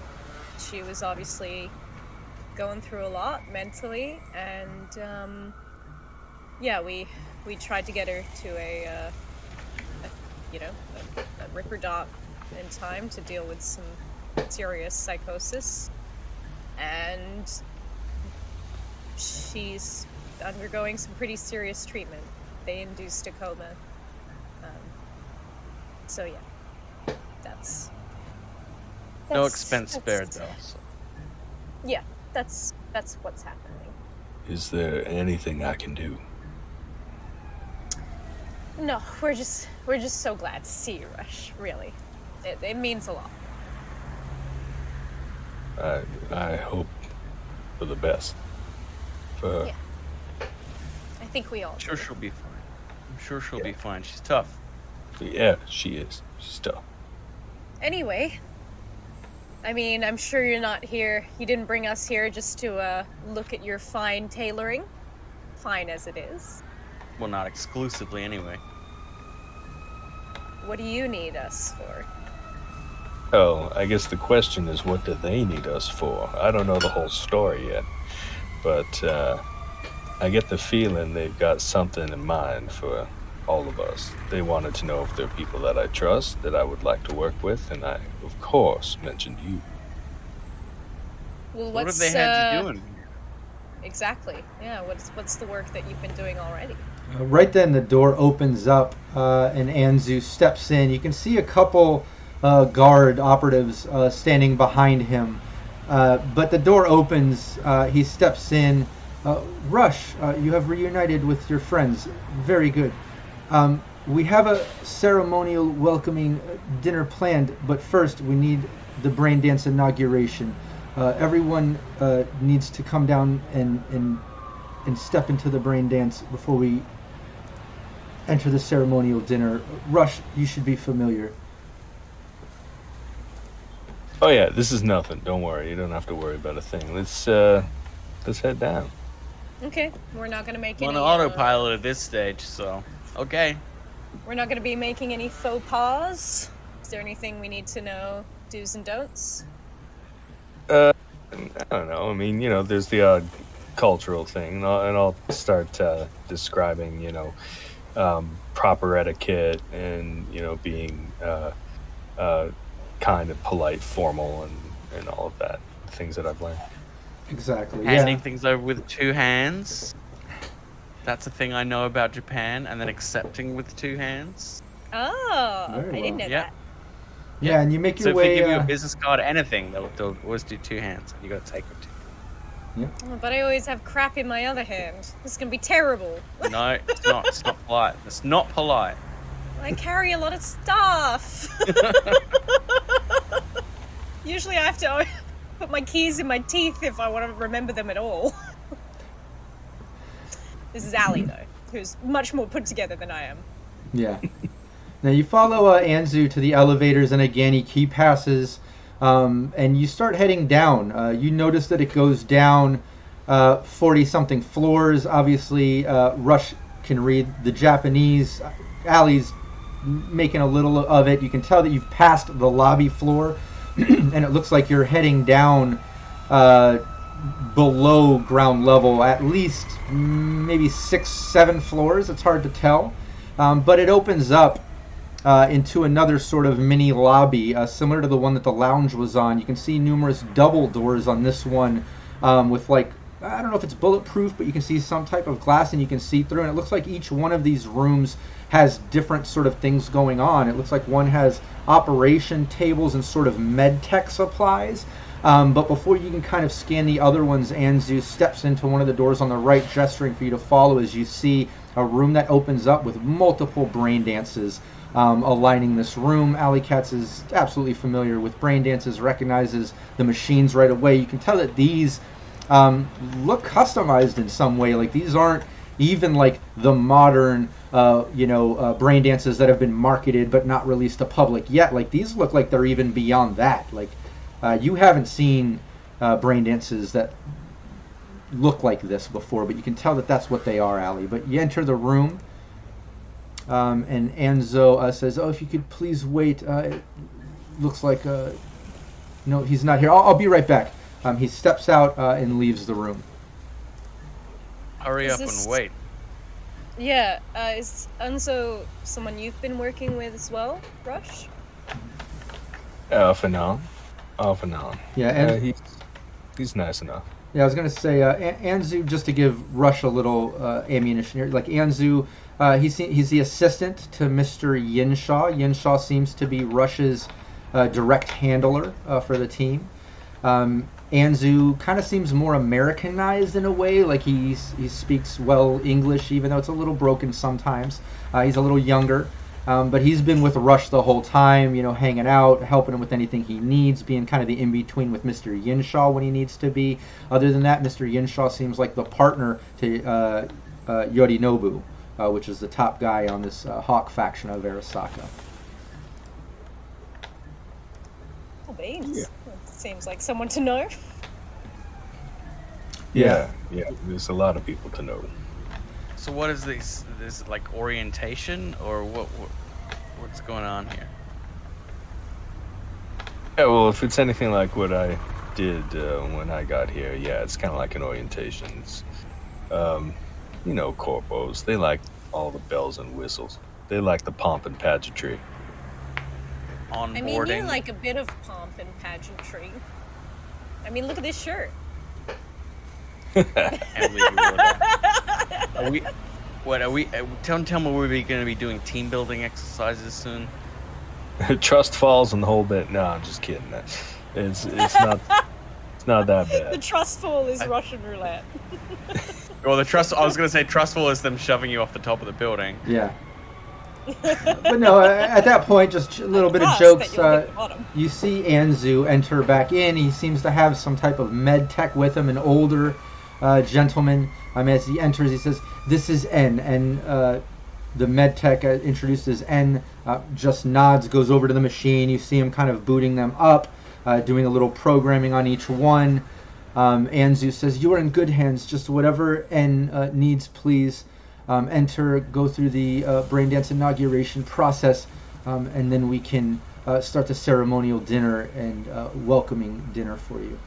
She was obviously going through a lot mentally, and, yeah, we tried to get her to a Ripper Dot in time to deal with some serious psychosis, and she's undergoing some pretty serious treatment. They induced a coma. So yeah, that's no expense spared, though. So. Yeah, that's what's happening. Is there anything I can do? No, we're just so glad to see you, Rush. Really, it means a lot. I hope for the best. For her. Yeah. I think we all. I'm sure she'll be fine. I'm sure she'll be fine. She's tough. Yeah, she is. She's tough. Anyway, I mean, I'm sure you're not here. You didn't bring us here just to look at your fine tailoring, fine as it is. Well, not exclusively, anyway. What do you need us for? Oh, I guess the question is, what do they need us for? I don't know the whole story yet, but I get the feeling they've got something in mind for all of us. They wanted to know if there are people that I trust, that I would like to work with, and I, of course, mentioned you. Well, What have they had you doing? Exactly. Yeah. What's the work that you've been doing already? Right then, the door opens up, and Anzu steps in. You can see a couple guard operatives standing behind him. But the door opens. He steps in. Rush, you have reunited with your friends. Very good. We have a ceremonial welcoming dinner planned, but first we need the Braindance inauguration. Everyone needs to come down and step into the Braindance before we enter the ceremonial dinner. Rush, you should be familiar. Oh yeah, this is nothing. Don't worry. You don't have to worry about a thing. Let's head down. Okay. We're not gonna make I'm any. on autopilot at this stage, so okay. We're not gonna be making any faux pas. Is there anything we need to know? Do's and don'ts. I don't know. I mean, there's the odd cultural thing, and I'll start describing, proper etiquette and being kind of polite, formal, and all of that, things that I've learned. Exactly. Handing Yeah. things over with 2 hands. That's a thing I know about Japan, and then accepting with 2 hands. Oh, Very I didn't well. know Yeah. that. Yeah, and you make So your if they way. give you a business card, anything, they'll always do 2 hands. You got to take it. Oh, but I always have crap in my other hand. This is gonna be terrible. No, it's not. It's not polite. It's not polite. I carry a lot of stuff. Usually I have to put my keys in my teeth if I want to remember them at all. This is Allie, though, who's much more put together than I am. Yeah. Now you follow Anzu to the elevators and again he key passes, and you start heading down. You notice that it goes down 40-something floors. Obviously, Rush can read the Japanese. Allie's making a little of it. You can tell that you've passed the lobby floor, and it looks like you're heading down below ground level, at least maybe 6-7 floors. It's hard to tell, but it opens up into another sort of mini lobby, similar to the one that the lounge was on. You can see numerous double doors on this one, with like, I don't know if it's bulletproof, but you can see some type of glass and you can see through, and it looks like each one of these rooms has different sort of things going on. It looks like one has operation tables and sort of med tech supplies. But before you can kind of scan the other ones, Anzu steps into one of the doors on the right, gesturing for you to follow as you see a room that opens up with multiple brain dances aligning this room. Alley Katz is absolutely familiar with brain dances, recognizes the machines right away. You can tell that these look customized in some way. Like, these aren't even like the modern brain dances that have been marketed but not released to public yet. Like, these look like they're even beyond that. Like, you haven't seen brain dances that look like this before, but you can tell that that's what they are, Allie. But you enter the room, and Anzo says, "Oh, if you could please wait. It looks like no, he's not here. I'll be right back." He steps out and leaves the room. Hurry up and wait. Yeah, is Anzo someone you've been working with as well, Rush? Off and on. Yeah, and he's nice enough. Yeah, I was gonna say Anzu, just to give Rush a little ammunition here. Like, Anzu, he's the assistant to Mr. Yinshaw. Yinshaw seems to be Rush's direct handler for the team. Anzu kind of seems more Americanized in a way. Like, he speaks well English, even though it's a little broken sometimes. He's a little younger. But he's been with Rush the whole time, hanging out, helping him with anything he needs, being kind of the in-between with Mr. Yinshaw when he needs to be. Other than that, Mr. Yinshaw seems like the partner to Yorinobu, which is the top guy on this Hawk faction of Arasaka. Oh, beans. Yeah. Seems like someone to know. Yeah, there's a lot of people to know. So what is this like orientation, or what's going on here? Yeah, well, if it's anything like what I did when I got here, yeah, it's kind of like an orientation. It's, corpos, they like all the bells and whistles. They like the pomp and pageantry. Onboarding. I mean, you like a bit of pomp and pageantry. I mean, look at this shirt. Are we? Tell me, we're going to be doing team building exercises soon. Trust falls and the whole bit. No, I'm just kidding. It's not. It's not that bad. The trust fall is Russian roulette. Well, I was going to say trust fall is them shoving you off the top of the building. Yeah. But no, at that point, just a little bit of jokes. You see Anzu enter back in. He seems to have some type of med tech with him, an older gentleman. As he enters, he says, "This is N," and the med tech introduced as N just nods, goes over to the machine. You see him kind of booting them up, doing a little programming on each one. Anzu says, "You are in good hands. Just whatever N needs, please. Enter, go through the braindance inauguration process, and then we can start the ceremonial dinner and welcoming dinner for you."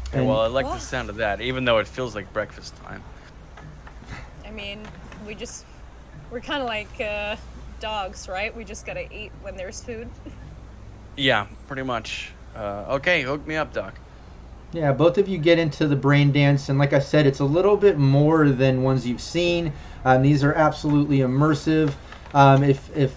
Okay, well, I like the sound of that, even though it feels like breakfast time. I mean, we're kind of like dogs, right? We just gotta eat when there's food. Yeah, pretty much. Okay, hook me up, Doc. Yeah, both of you get into the brain dance, and like I said, it's a little bit more than ones you've seen. These are absolutely immersive. If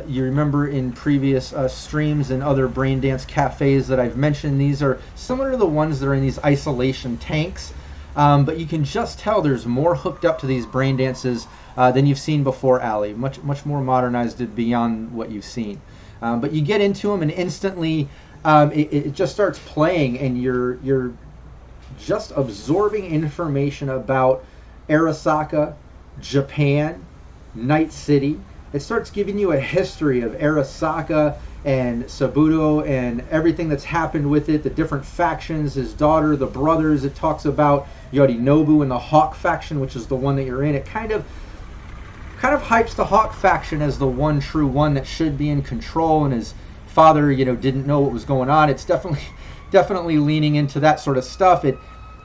you remember in previous streams and other brain dance cafes that I've mentioned, these are similar to the ones that are in these isolation tanks. But you can just tell there's more hooked up to these brain dances than you've seen before, Allie. Much more modernized beyond what you've seen. But you get into them, and instantly it just starts playing, and you're just absorbing information about Arasaka, Japan, Night City. it starts giving you a history of Arasaka and Sabuto and everything that's happened with it, the different factions, his daughter, the brothers. It talks about Yorinobu and the Hawk faction, which is the one that you're in. It kind of hypes the Hawk faction as the one true one that should be in control, and his father, didn't know what was going on. It's definitely leaning into that sort of stuff. It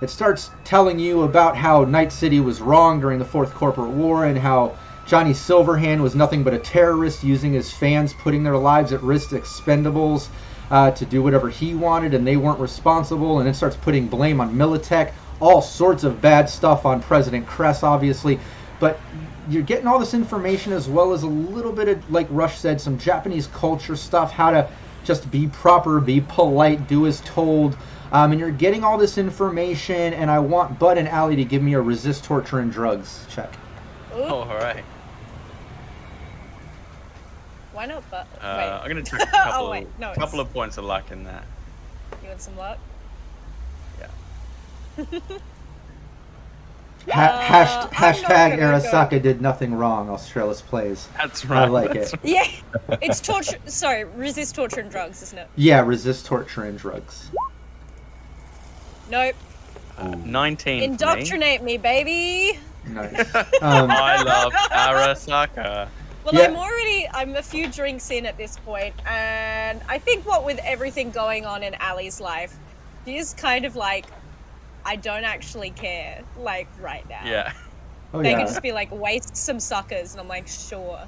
starts telling you about how Night City was wrong during the Fourth Corporate War, and how Johnny Silverhand was nothing but a terrorist using his fans, putting their lives at risk, expendables, to do whatever he wanted, and they weren't responsible. And it starts putting blame on Militech, all sorts of bad stuff on President Kress, obviously. But you're getting all this information, as well as a little bit of, like Rush said, some Japanese culture stuff, how to just be proper, be polite, do as told. And you're getting all this information, and I want Bud and Allie to give me a resist torture and drugs check. Oh, all right. Why not? But I'm gonna take a couple, oh, wait. No, couple of points of luck in that. You want some luck? Yeah. Hashtag Arasaka did nothing wrong. Australis plays. That's right. I like it. Yeah, it's torture. Sorry, resist torture and drugs, isn't it? Yeah, resist torture and drugs. Nope. 19. Indoctrinate me, baby. Nice. I love Arasaka. Well, Yeah. I'm a few drinks in at this point, and I think what with everything going on in Allie's life, she is kind of like, I don't actually care, like, right now. Yeah. Oh, They yeah. could just be like, waste some suckers, and I'm like, sure.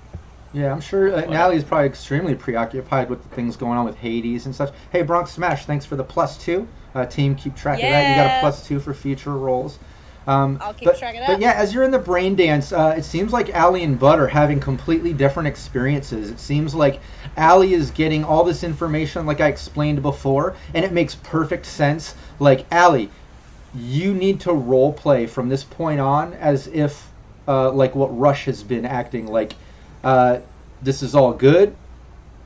Yeah, I'm sure Natalie's probably extremely preoccupied with the things going on with Hades and such. Hey, Bronx Smash, thanks for the +2. Team, keep track of that. You got a +2 for future rolls. I'll keep track of that. But yeah, as you're in the brain dance, it seems like Allie and Bud are having completely different experiences. It seems like Allie is getting all this information, like I explained before, and it makes perfect sense. Like, Allie, you need to role play from this point on as if, like what Rush has been acting like. This is all good.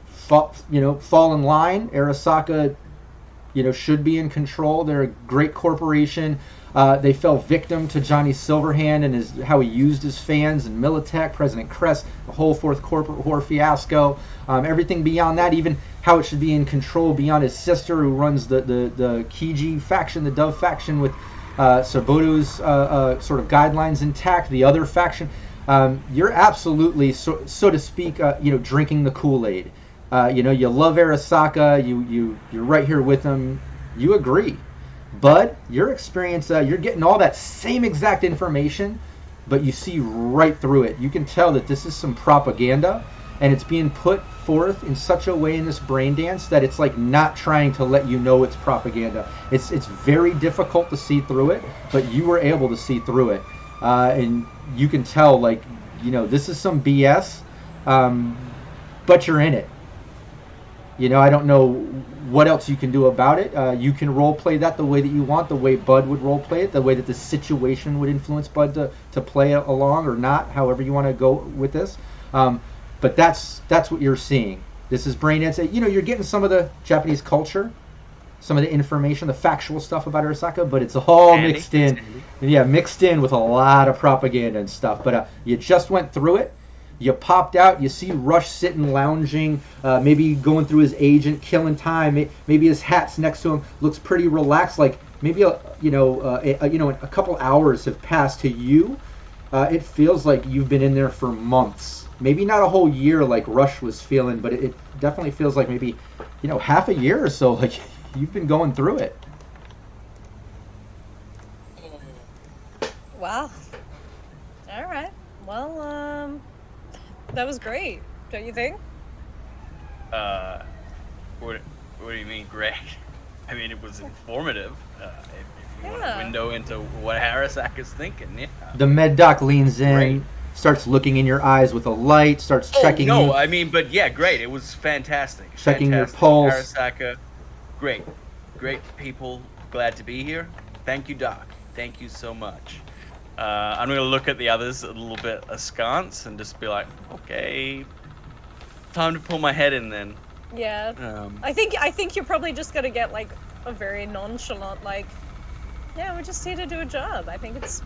Fall in line. Arasaka, should be in control. They're a great corporation. They fell victim to Johnny Silverhand and how he used his fans and Militech, President Kress, the whole Fourth Corporate War fiasco. Everything beyond that, even how it should be in control beyond his sister, who runs the Kiji faction, the Dove faction, with Sabuto's sort of guidelines intact. The other faction, you're absolutely, so to speak, drinking the Kool-Aid. You love Arasaka. You're right here with him. You agree. Bud, your experience, you're getting all that same exact information, but you see right through it. You can tell that this is some propaganda, and it's being put forth in such a way in this brain dance that it's like not trying to let you know it's propaganda. It's very difficult to see through it, but you were able to see through it. And you can tell, like, this is some BS, but you're in it. I don't know what else you can do about it. You can role play that the way that you want, the way Bud would role play it, the way that the situation would influence Bud to play it along or not, however you want to go with this. But that's what you're seeing. This is brain dance. You're getting some of the Japanese culture, some of the information, the factual stuff about Arasaka, but it's all mixed in. Yeah, mixed in with a lot of propaganda and stuff. But you just went through it. You popped out. You see Rush sitting, lounging, maybe going through his agent, killing time. Maybe his hat's next to him. Looks pretty relaxed. Like maybe a couple hours have passed to you. It feels like you've been in there for months. Maybe not a whole year like Rush was feeling, but it definitely feels like maybe half a year or so. Like you've been going through it. Wow. All right. Well, that was great, don't you think? What do you mean, Greg? I mean, it was informative. If you want a window into what Arasaka's thinking, yeah. The med doc leans in, Great. starts looking in your eyes with a light, starts checking. No, you. I mean, but yeah, great. It was fantastic. Checking your Fantastic. pulse. Arasaka, great people. Glad to be here. Thank you, Doc. Thank you so much. I'm gonna look at the others a little bit askance and just be like, okay, time to pull my head in then. Yeah. I think you're probably just gonna get like a very nonchalant, like, yeah, we're just here to do a job. I think it's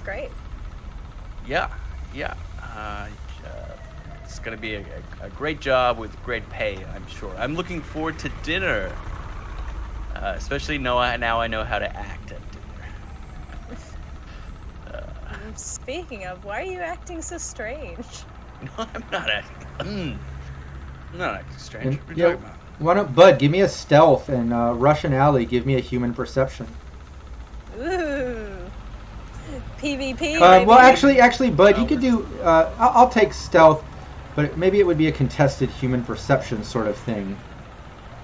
great. Yeah. It's going to be a great job with great pay, I'm sure. I'm looking forward to dinner. Especially now I know how to act at dinner. Speaking of, why are you acting so strange? No, I'm not acting. I'm not acting strange. What are you talking about? Why don't Bud give me a stealth and Rush and Alley give me a human perception? Ooh. PvP. Well, actually, Bud, you could do. I'll take stealth, but maybe it would be a contested human perception sort of thing.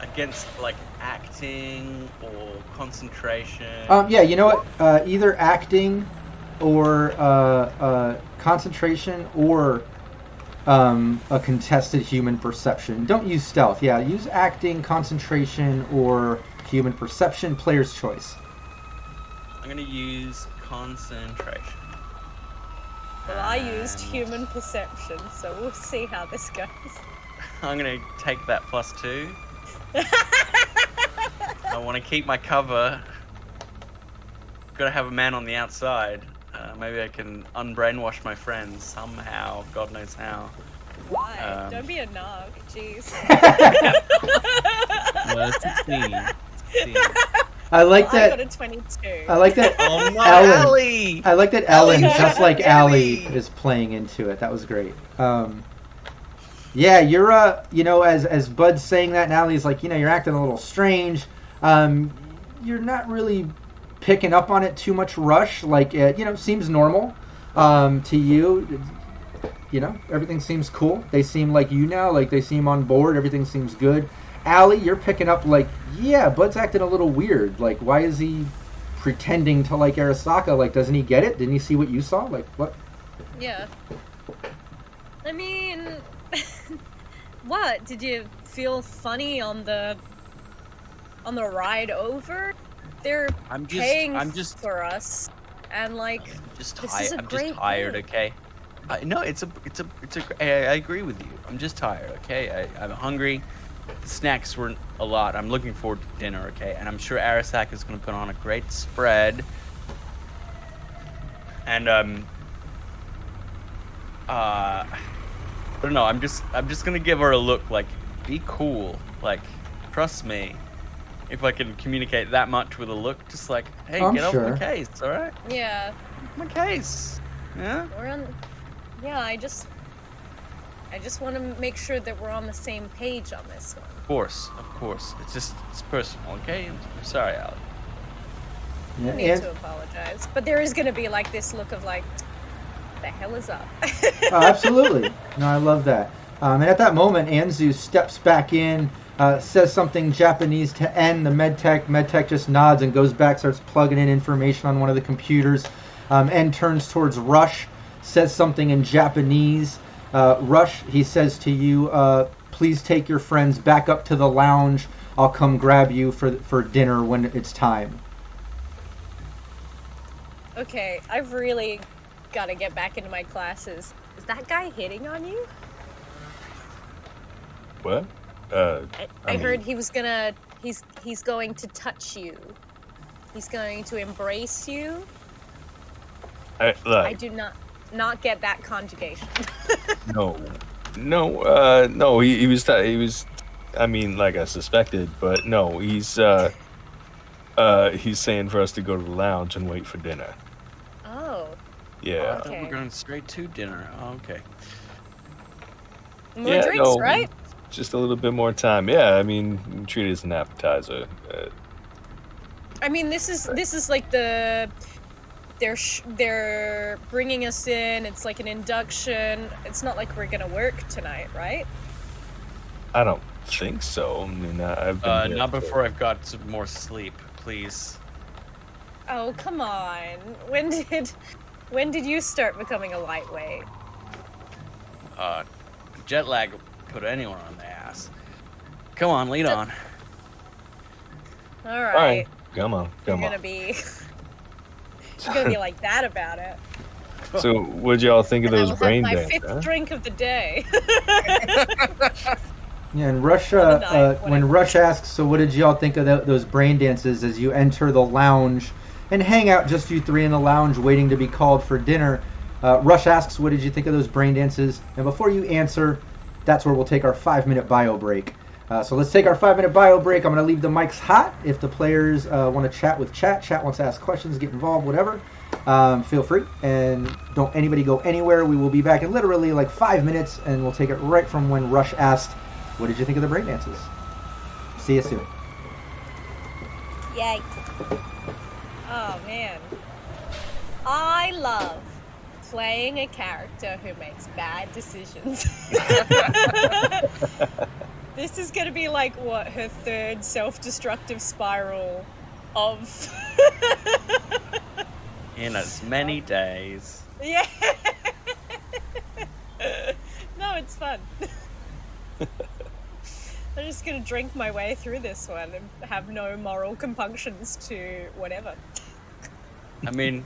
Against like acting or concentration. Yeah, you know what? Either acting or concentration or a contested human perception. Don't use stealth. Yeah, use acting, concentration, or human perception. Player's choice. I'm gonna use concentration. Well, I used human perception, so we'll see how this goes. I'm gonna take that +2. I want to keep my cover. Gotta have a man on the outside. Maybe I can unbrainwash my friends somehow. God knows how. Why? Don't be a nog. Jeez. Well, 16. I like that. I got a 22. I like that. Oh no, Ellen. Allie! I like that Ellen, Allie, just like enemy! Allie, is playing into it. That was great. Yeah, you're as Bud's saying that, and Allie's like, you're acting a little strange. You're not really picking up on it too much, Rush. Like, seems normal to you. Everything seems cool. They seem like you now, like they seem on board. Everything seems good. Allie, you're picking up like, yeah, Bud's acting a little weird. Like, why is he pretending to like Arasaka? Like, doesn't he get it? Didn't he see what you saw? Like, what? Yeah. I mean, what? Did you feel funny on the ride over? They're paying for us, and like, I'm just this is a I'm great just tired, thing. okay? No, I agree with you. I'm just tired, okay? I'm hungry. The snacks were a lot. I'm looking forward to dinner, okay? And I'm sure Arasaka is going to put on a great spread. And I don't know. I'm just gonna give her a look. Like, be cool. Like, trust me. If I can communicate that much with a look, just like, hey, I'm get sure. off my case, all right? Yeah. My case. Yeah. Yeah. I just want to make sure that we're on the same page on this one. Of course. It's personal, okay? I'm sorry, Allie. Yeah, I need to apologize, but there is gonna be like this look of like, the hell is up? Oh, absolutely. No, I love that. And at that moment, Anzu steps back in, says something Japanese to N, the medtech. Medtech just nods and goes back, starts plugging in information on one of the computers. N turns towards Rush, says something in Japanese. Rush, he says to you, please take your friends back up to the lounge. I'll come grab you for dinner when it's time. Okay, I've really got to get back into my classes. Is that guy hitting on you? What? I heard he was gonna. He's going to touch you. He's going to embrace you. I do not get that conjugation. No. He was. I mean, like I suspected, but no. He's saying for us to go to the lounge and wait for dinner. Oh. Yeah. I thought we're going straight to dinner. Oh, okay. More drinks, right? Just a little bit more time. Yeah, I mean, treat it as an appetizer. I mean, this is like they're bringing us in. It's like an induction. It's not like we're gonna work tonight, right? I don't think so. I mean, I've been here not before I've got some more sleep, please. Oh, come on. When did you start becoming a lightweight? Jet lag will put anyone on their ass. Come on, lead on. All right. All right, come on. You're gonna be like that about it. So, what'd y'all think of those brain my dance? fifth drink of the day. Yeah, and Rush, when Rush asks, so what did y'all think of those brain dances as you enter the lounge and hang out, just you three in the lounge waiting to be called for dinner? Rush asks, what did you think of those brain dances? And before you answer, that's where we'll take our 5-minute bio break. So let's take our 5-minute bio break. I'm going to leave the mics hot. If the players want to chat with chat wants to ask questions, get involved, whatever, feel free. And don't anybody go anywhere. We will be back in literally like 5 minutes, and we'll take it right from when Rush asked, what did you think of the brain dances? See you soon. Yay. Oh, man. I love playing a character who makes bad decisions. This is going to be like, what, her third self-destructive spiral of... In as many days. Yeah. No, it's fun. I'm just going to drink my way through this one and have no moral compunctions to whatever. I mean,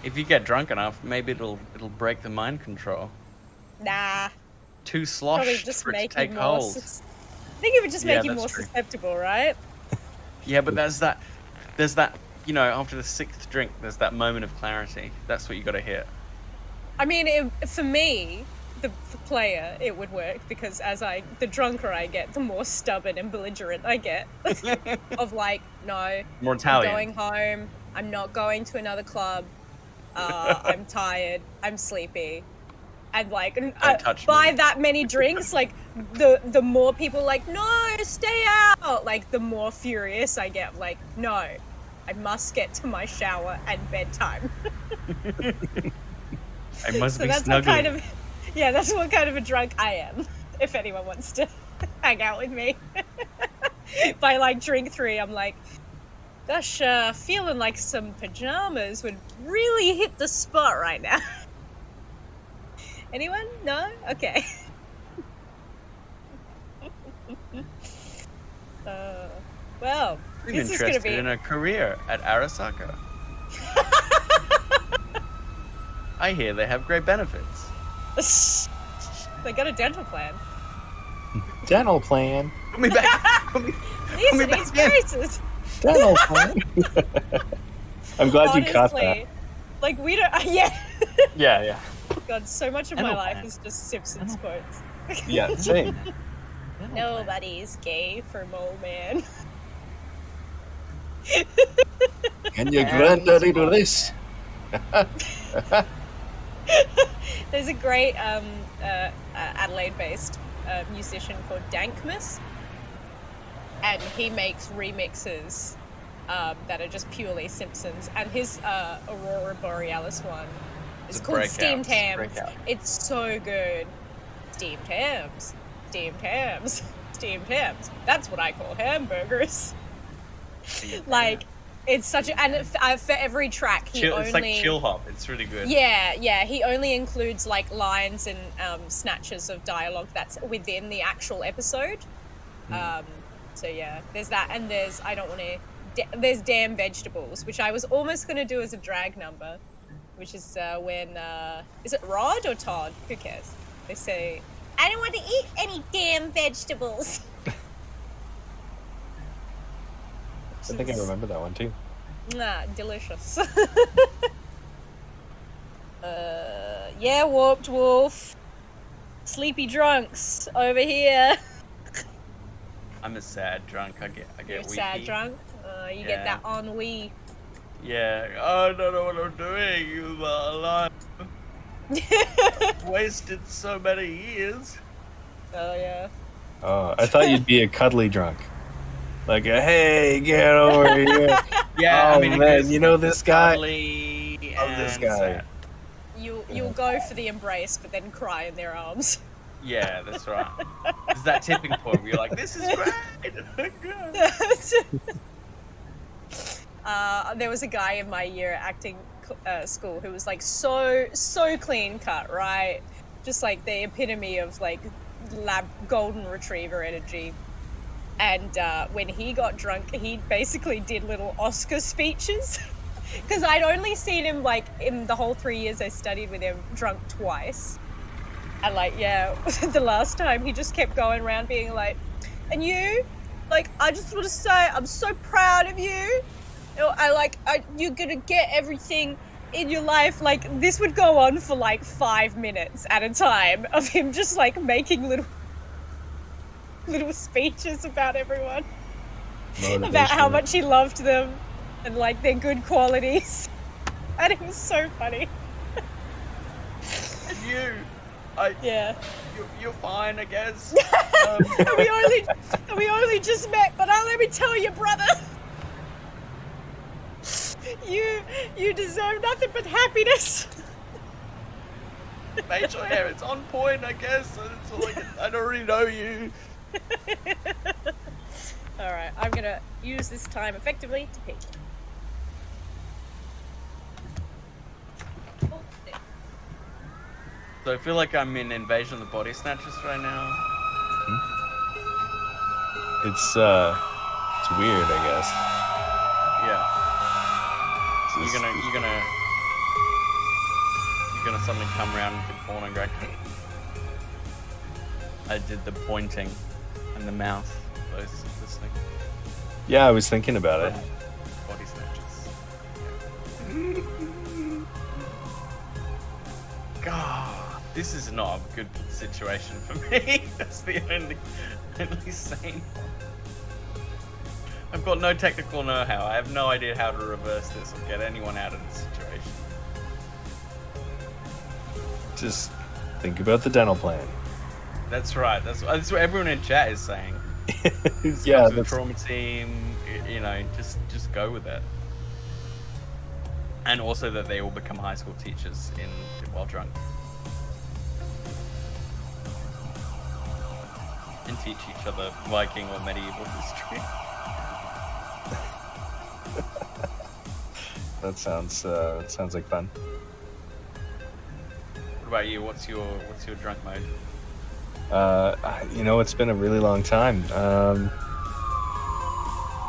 if you get drunk enough, maybe it'll break the mind control. Nah. Too Probably sloshed just for it to make take you more... hold. I think it would just make you that's more true. susceptible, right? Yeah, but there's that, you know, after the 6th drink, there's that moment of clarity. That's what you got to hit. I mean, for me, the player, it would work because the drunker I get, the more stubborn and belligerent I get. Of like, no, More I'm Italian. going home. I'm not going to another club. I'm tired. I'm sleepy. And like, touch by me. that many drinks, like the more people like, no, stay out. Like the more furious I get. Like, no, I must get to my shower and bedtime. I must So be that's snuggling. what kind of, yeah, that's what kind of a drunk I am. If anyone wants to hang out with me. By like drink 3, I'm like, gosh, feeling like some pajamas would really hit the spot right now. Anyone? No? Okay. Well, I'm this is going to interested be... in a career at Arasaka. I hear they have great benefits. They got a dental plan. Dental plan. Put me back. Put me These me are these back in. braces. Dental plan. I'm glad you caught that. Honestly, like we don't... Yeah. Yeah. God, so much of Dental my life plan. is just Simpsons quotes. Yeah, same. Nobody's gay for Mole Man. Can your granddaddy do this? There's a great Adelaide-based musician called Dankmas, and he makes remixes that are just purely Simpsons. And his Aurora Borealis one is It's a called breakout. Steamed It's a Hams. breakout. It's so good. Steamed hams, steamed hams, steamed hams. That's what I call hamburgers. Like, it's such a... And for every track, he Chill, only... it's like chill hop. It's really good. Yeah, he only includes like lines and snatches of dialogue that's within the actual episode. So yeah, there's that, and there's there's damn vegetables, which I was almost gonna do as a drag number, which is when is it Rod or Todd? Who cares? They say, I don't want to eat any damn vegetables. I think I remember that one too. Nah, delicious. Yeah, Warped Wolf. Sleepy drunks over here. I'm a sad drunk. I get You're weepy. sad drunk. You get Yeah. that ennui. Yeah. Oh, I don't know what I'm doing. You are alive. Wasted so many years. Oh yeah. Oh, I thought you'd be a cuddly drunk. Like a, hey, get over here. Yeah. Oh, I mean, man, you know this guy? cuddly Love this and guy. sad. You'll go for the embrace, but then cry in their arms. Yeah, that's right. It's that tipping point where you're like, this is great. There was a guy in my year at acting school who was like so clean cut, right? Just like the epitome of like lab golden retriever energy. And when he got drunk, he basically did little Oscar speeches. Because I'd only seen him like in the whole 3 years I studied with him drunk twice. And like, yeah, the last time he just kept going around being like, and you, like, I just want to say I'm so proud of you. You know, you're gonna get everything in your life, like, this would go on for like 5 minutes at a time of him just like making little speeches about everyone, about how much he loved them and like their good qualities, and it was so funny. Yeah. You're fine, I guess. And we only just met, but let me tell you, brother, you deserve nothing but happiness. Facial hair, it's on point, I guess. It's all I already know you. All right, I'm gonna use this time effectively to pee. So I feel like I'm in Invasion of the Body Snatchers right now. It's weird, I guess. Yeah. You're gonna suddenly come around the corner and go, I did the pointing and the mouth. This thing. Yeah, I was thinking about it. Body snatchers. God, this is not a good situation for me. That's the only sane one. I've got no technical know-how. I have no idea how to reverse this or get anyone out of this situation. Just think about the dental plan. That's right. That's what everyone in chat is saying. Yeah, the trauma team. You know, just go with it. And also that they all become high school teachers while drunk. And teach each other Viking or medieval history. That sounds like fun. What about you? What's your drunk mode? It's been a really long time.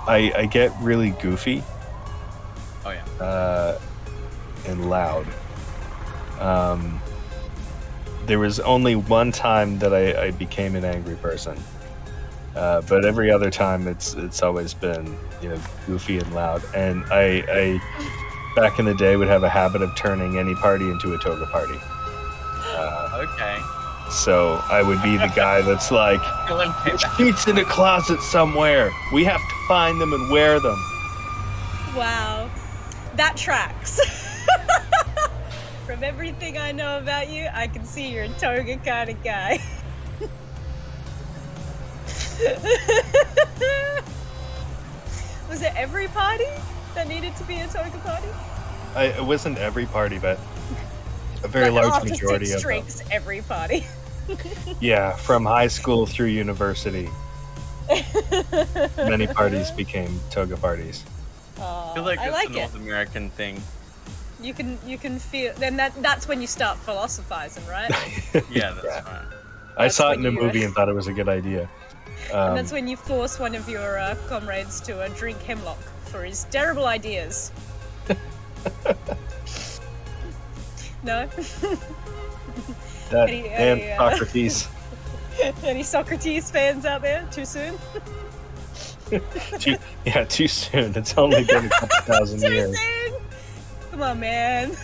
I get really goofy. Oh yeah. And loud. There was only one time that I became an angry person. But every other time it's always been, goofy and loud. And I back in the day would have a habit of turning any party into a toga party. Okay. So I would be the guy that's like, there's sheets in a closet somewhere. We have to find them and wear them. Wow. That tracks. From everything I know about you, I can see you're a toga kind of guy. Was it every party that needed to be a toga party? It wasn't every party, but a very like large majority of them. Every party. Yeah, from high school through university, many parties became toga parties. I feel like it's a North American thing. You can feel. Then that's when you start philosophizing, right? Yeah, that's right. I saw it in a movie and thought it was a good idea. And that's when you force one of your comrades to drink hemlock for his terrible ideas. No? And Socrates. Any Socrates fans out there? Too soon? Too soon. It's only been a couple thousand years. Soon? Come on, man.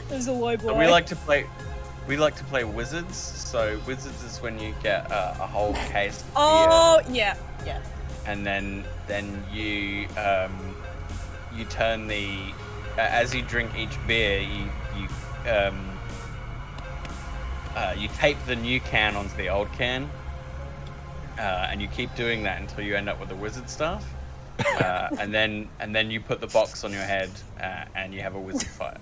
There's a white boy. So we like to play wizards. So wizards is when you get a whole case of beer. Yeah. And then you turn the as you drink each beer, you tape the new can onto the old can, and you keep doing that until you end up with the wizard staff, and then you put the box on your head, and you have a wizard fight.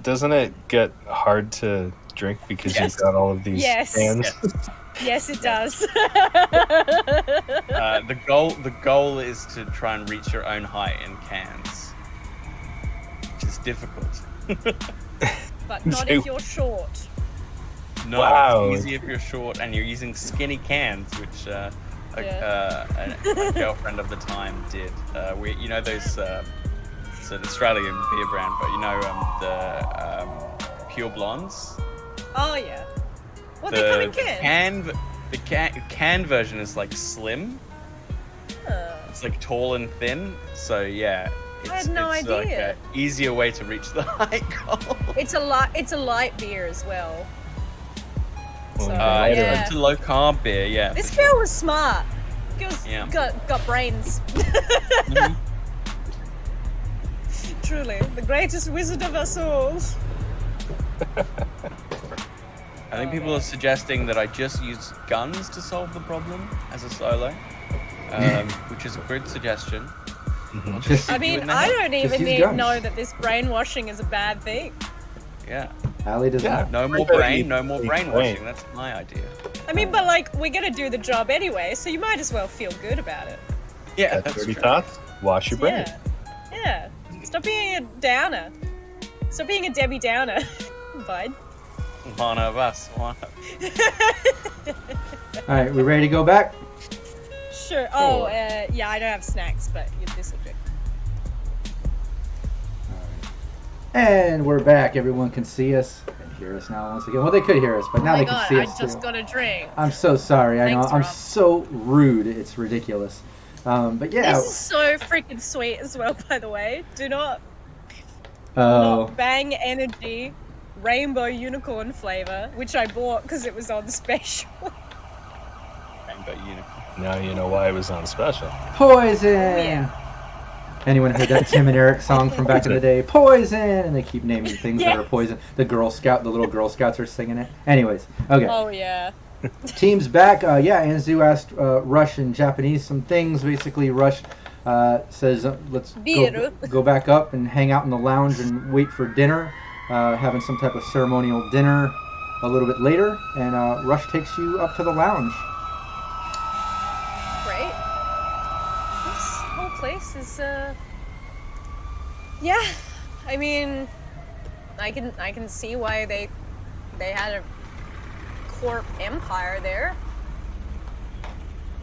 Doesn't it get hard to drink because you've got all of these cans? Yes, it does. The goal is to try and reach your own height in cans, which is difficult. But not if you're short. No, wow. It's easy if you're short and you're using skinny cans, which a girlfriend of the time did. Those. It's an Australian beer brand, but the Pure Blondes. Oh yeah. Well, they come in cans. The can version is like slim. It's like tall and thin. So yeah, I had no Like idea. an easier way to reach the high goal. It's a light beer as well. So, Yeah. It's a low carb beer, yeah. This girl was smart. Girl's Yeah. got brains. Mhm. Truly, the greatest wizard of us all. I think people are suggesting that I just use guns to solve the problem as a solo, which is a good suggestion. Just, I mean, I don't even use guns. know that this brainwashing is a bad thing. Yeah. Allie does not. No more brain, no more brainwashing. That's my idea. I mean, but like, we're gonna do the job anyway, so you might as well feel good about it. Yeah, That's dirty thoughts. Wash your brain. Yeah. Stop being a downer. Stop being a Debbie Downer, bud. One of us. All right, we ready to go back? Sure. Oh, yeah, I don't have snacks, but this will do. And we're back. Everyone can see us and hear us now once again. Well, they could hear us, but now they can see us I just too. got a drink. I'm so sorry. I know Thanks, I'm Rob. so rude. It's ridiculous. But yeah. This is so freaking sweet as well, by the way. Do not Oh. Bang Energy Rainbow Unicorn flavor, which I bought because it was on special. Rainbow unicorn. Now you know why it was on special. Poison. Yeah. Anyone heard that Tim and Eric song from back in the day? Poison, and they keep naming things that are poison. The little Girl Scouts are singing it. Anyways, okay. Oh yeah. Team's back. Yeah, Anzu asked Rush in Japanese some things. Basically, Rush says, let's go back up and hang out in the lounge and wait for dinner. Having some type of ceremonial dinner a little bit later. And Rush takes you up to the lounge. Great. This whole place is yeah. I mean, I can see why they had a corp empire there.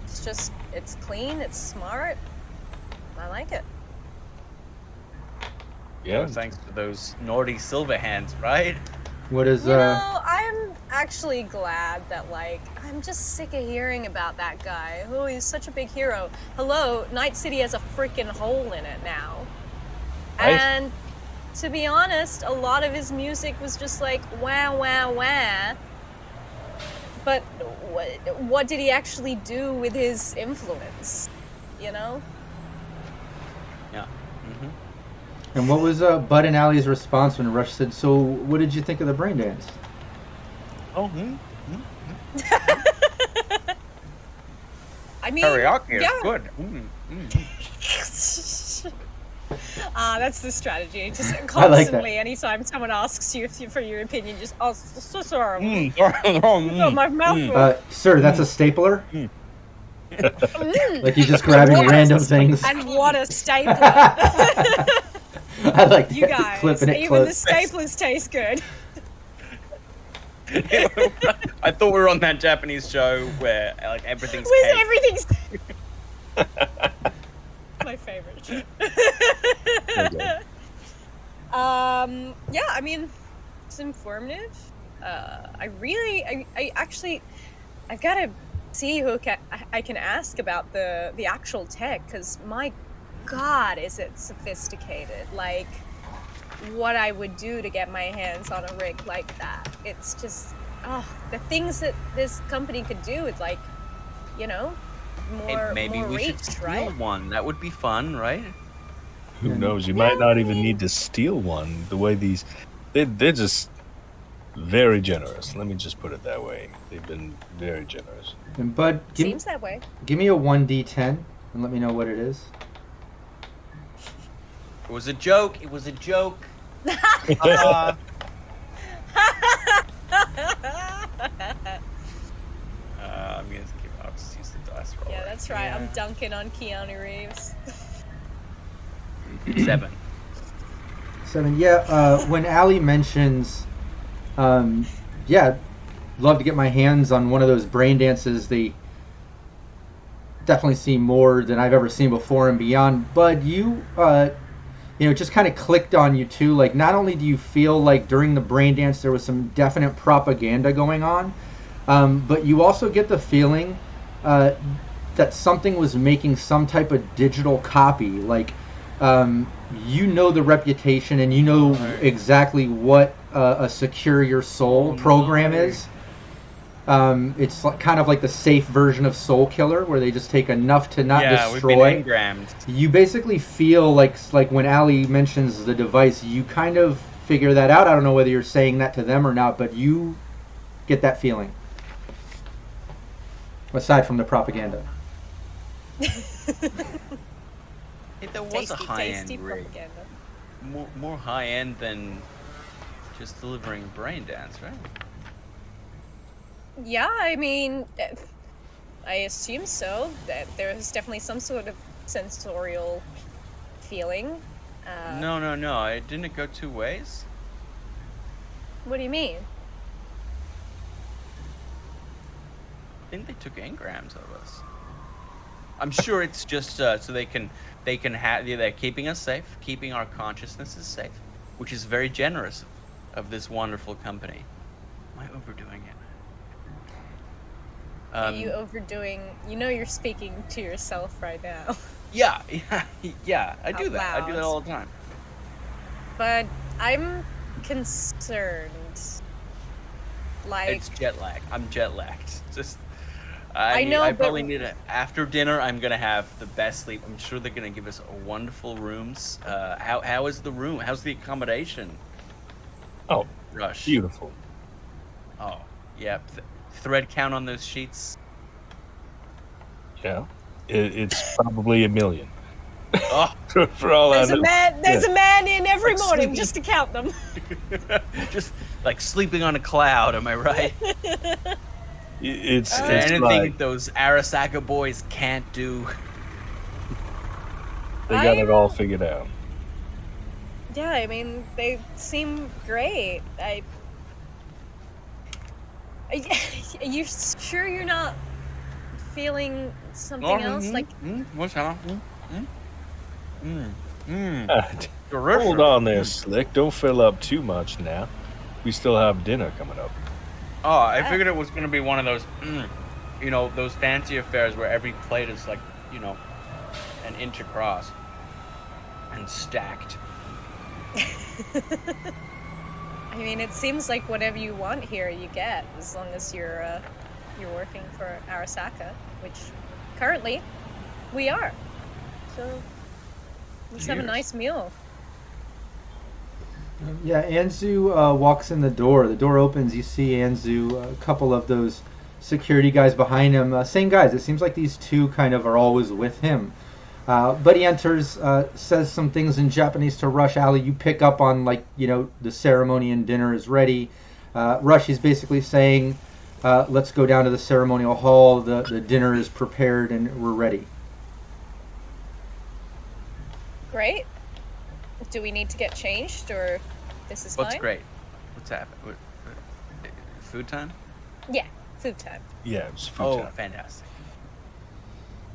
It's clean, it's smart. I like it. Yeah. Thanks to those naughty silver hands, right? What is You know, I'm actually glad that, like, I'm just sick of hearing about that guy. Oh, he's such a big hero. Hello, Night City has a freaking hole in it now. Right. And to be honest, a lot of his music was just like wah wah wah. But what did he actually do with his influence? You know? Yeah. Mm-hmm. And what was Bud and Allie's response when Rush said, so what did you think of the brain dance? Oh, I mean, karaoke is yeah. good. That's the strategy. Just I like constantly, that. anytime someone asks you for your opinion, just, oh, so sorry. Oh, My mouth. Sir, that's a stapler? Mm. Like you're just grabbing What a- random things. And what a stapler. I like You that, guys, clipping it even close. the staplers taste good. I thought we were on that Japanese show where like everything's With cake. everything's my favorite show. Yeah, I mean, it's informative. I actually, I've got to see who I can ask about the actual tech, because my God, is it sophisticated? Like, what I would do to get my hands on a rig like that. It's just, the things that this company could do with, like, you know, Maybe more we reach, should steal right? one. That would be fun, right? Who knows? You might not even need to steal one. The way they're just very generous. Let me just put it that way. They've been very generous. And Bud, Seems that way. give me a 1d10 and let me know what it is. It was a joke. It was a joke. I'll just use the dice roll. Yeah, that's right. I'm dunking on Keanu Reeves. 7. 7. Yeah, when Allie mentions, yeah, love to get my hands on one of those brain dances, they definitely seem more than I've ever seen before and beyond. Bud, you know, it just kind of clicked on you too. Like, not only do you feel like during the brain dance there was some definite propaganda going on, but you also get the feeling that something was making some type of digital copy. Like, you know the reputation and you know exactly what a secure your soul program is. It's kind of like the safe version of Soul Killer, where they just take enough to not destroy. We've been engrammed. You basically feel like when Ali mentions the device, you kind of figure that out. I don't know whether you're saying that to them or not, but you get that feeling. Aside from the propaganda. Hey, there was a high-end rig. Propaganda. More high-end than just delivering braindance, right? Yeah, I mean, I assume so. That there's definitely some sort of sensorial feeling. No. Didn't it go two ways? What do you mean? I think they took engrams of us. I'm sure it's just so they can have. They're keeping us safe, keeping our consciousnesses safe, which is very generous of this wonderful company. Am I overdoing it? Are you overdoing? You know, you're speaking to yourself right now. Yeah. I do that. Out I do that all the time. But I'm concerned. Like, It's jet lag. I'm jet lagged. Just. I know, I but probably need it after dinner. I'm gonna have the best sleep. I'm sure they're gonna give us wonderful rooms. How is the room? How's the accommodation? Oh, Rush. beautiful. Oh, yeah. Thread count on those sheets. Yeah, it's probably 1 million. Oh, For all there's I know. a man in every Like morning sleeping. just to count them. just like sleeping on a cloud. Am I right? It's Is there anything like those Arasaka boys can't do? they got it all figured out. Yeah, I mean, they seem great. Are you sure you're not feeling something else? Like, What's that? Hold on there, Slick. Don't fill up too much now. We still have dinner coming up. Oh, I figured it was going to be one of those, those fancy affairs where every plate is like, an inch across and stacked. I mean, it seems like whatever you want here, you get, as long as you're working for Arasaka, which currently we are. So let's have a nice meal. Yeah, Anzu walks in the door. The door opens. You see Anzu, a couple of those security guys behind him. Same guys. It seems like these two kind of are always with him. But he enters, says some things in Japanese to Rush. Ali, you pick up on, the ceremony and dinner is ready. Rush is basically saying, let's go down to the ceremonial hall. The dinner is prepared and we're ready. Great. Do we need to get changed, or this is fine? What's great? What's happening? Food time? Yeah, food time. Yeah, it's food time. Fantastic.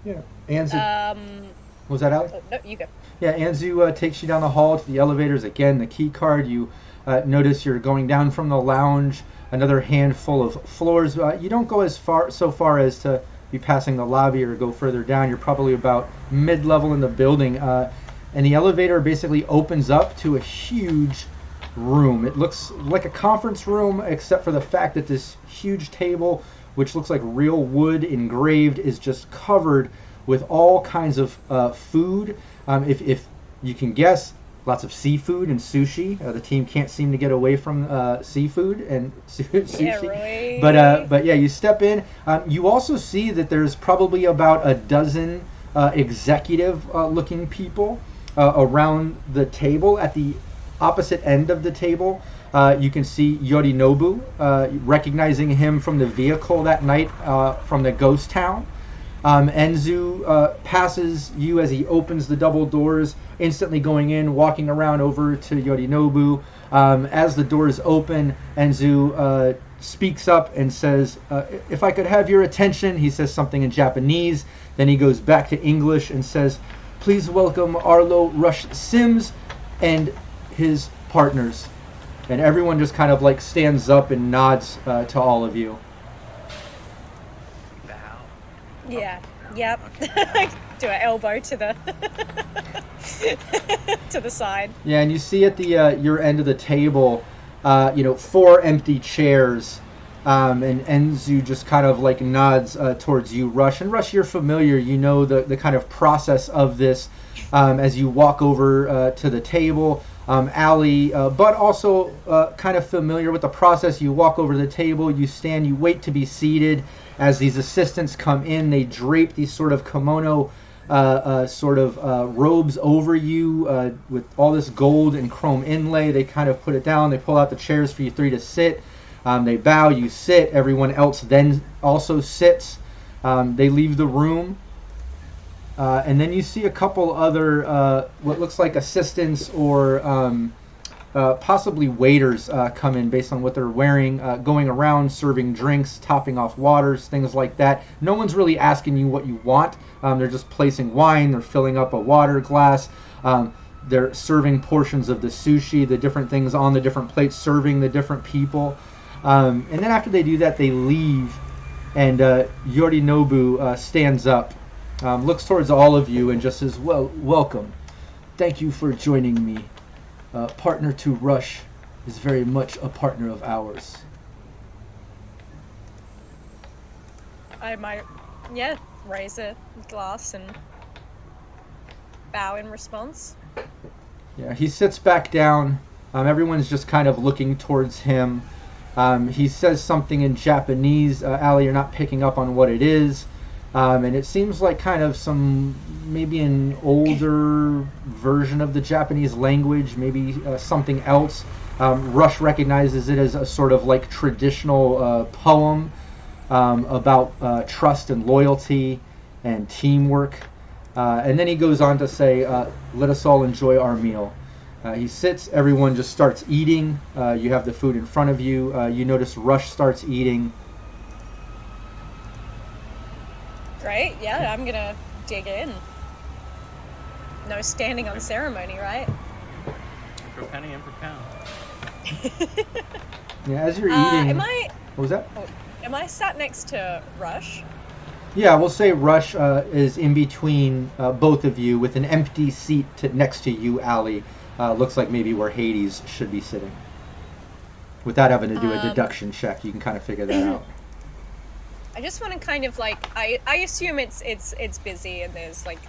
Yeah. Anzu. Was that Ali? Oh, no, you go. Yeah, Anzu takes you down the hall to the elevators. Again, the key card. You notice you're going down from the lounge. Another handful of floors. You don't go so far as to be passing the lobby or go further down. You're probably about mid-level in the building. And the elevator basically opens up to a huge room. It looks like a conference room, except for the fact that this huge table, which looks like real wood engraved, is just covered with all kinds of food. If you can guess, lots of seafood and sushi. The team can't seem to get away from seafood and sushi. Yeah, really. But yeah, you step in. You also see that there's probably about a dozen executive-looking people around the table. At the opposite end of the table, you can see Yorinobu, recognizing him from the vehicle that night from the ghost town. Enzu passes you as he opens the double doors, instantly going in, walking around over to Yorinobu. As the doors open, Enzu speaks up and says, if I could have your attention. He says something in Japanese. Then he goes back to English and says, please welcome Arlo Rush Sims and his partners. And everyone just kind of stands up and nods to all of you. Bow. Yeah. Yep. Okay. do an elbow to the to the side. Yeah, and you see at the your end of the table, 4 empty chairs, and Enzu just kind of like nods towards you, Rush. And Rush, you're familiar. You know the kind of process of this as you walk over to the table. Allie, but also kind of familiar with the process. You walk over to the table, you stand, you wait to be seated. As these assistants come in, they drape these sort of kimono robes over you with all this gold and chrome inlay. They kind of put it down. They pull out the chairs for you 3 to sit. They bow, you sit. Everyone else then also sits. They leave the room. And then you see a couple other what looks like assistants or possibly waiters come in based on what they're wearing, going around serving drinks, topping off waters, things like that. No one's really asking you what you want. They're just placing wine, they're filling up a water glass, they're serving portions of the sushi, the different things on the different plates, serving the different people. And then after they do that, they leave, and Yorinobu stands up, looks towards all of you and just says, "Well, welcome. Thank you for joining me. Partner to Rush is very much a partner of ours." I might, raise a glass and bow in response. Yeah, he sits back down. Everyone's just kind of looking towards him. He says something in Japanese. Allie, you're not picking up on what it is. And it seems like kind of maybe an older version of the Japanese language, maybe something else. Rush recognizes it as a sort of like traditional poem about trust and loyalty and teamwork. And then he goes on to say, let us all enjoy our meal. He sits, everyone just starts eating. You have the food in front of you. You notice Rush starts eating. Great, yeah, I'm gonna dig in. No standing on ceremony, right? For a penny and for a pound. Yeah, as you're eating... What was that? Am I sat next to Rush? Yeah, we'll say Rush is in between both of you with an empty seat next to you, Allie. Looks like maybe where Hades should be sitting. Without having to do a deduction check, you can kind of figure that out. I just want to kind of like, I assume it's busy and there's like,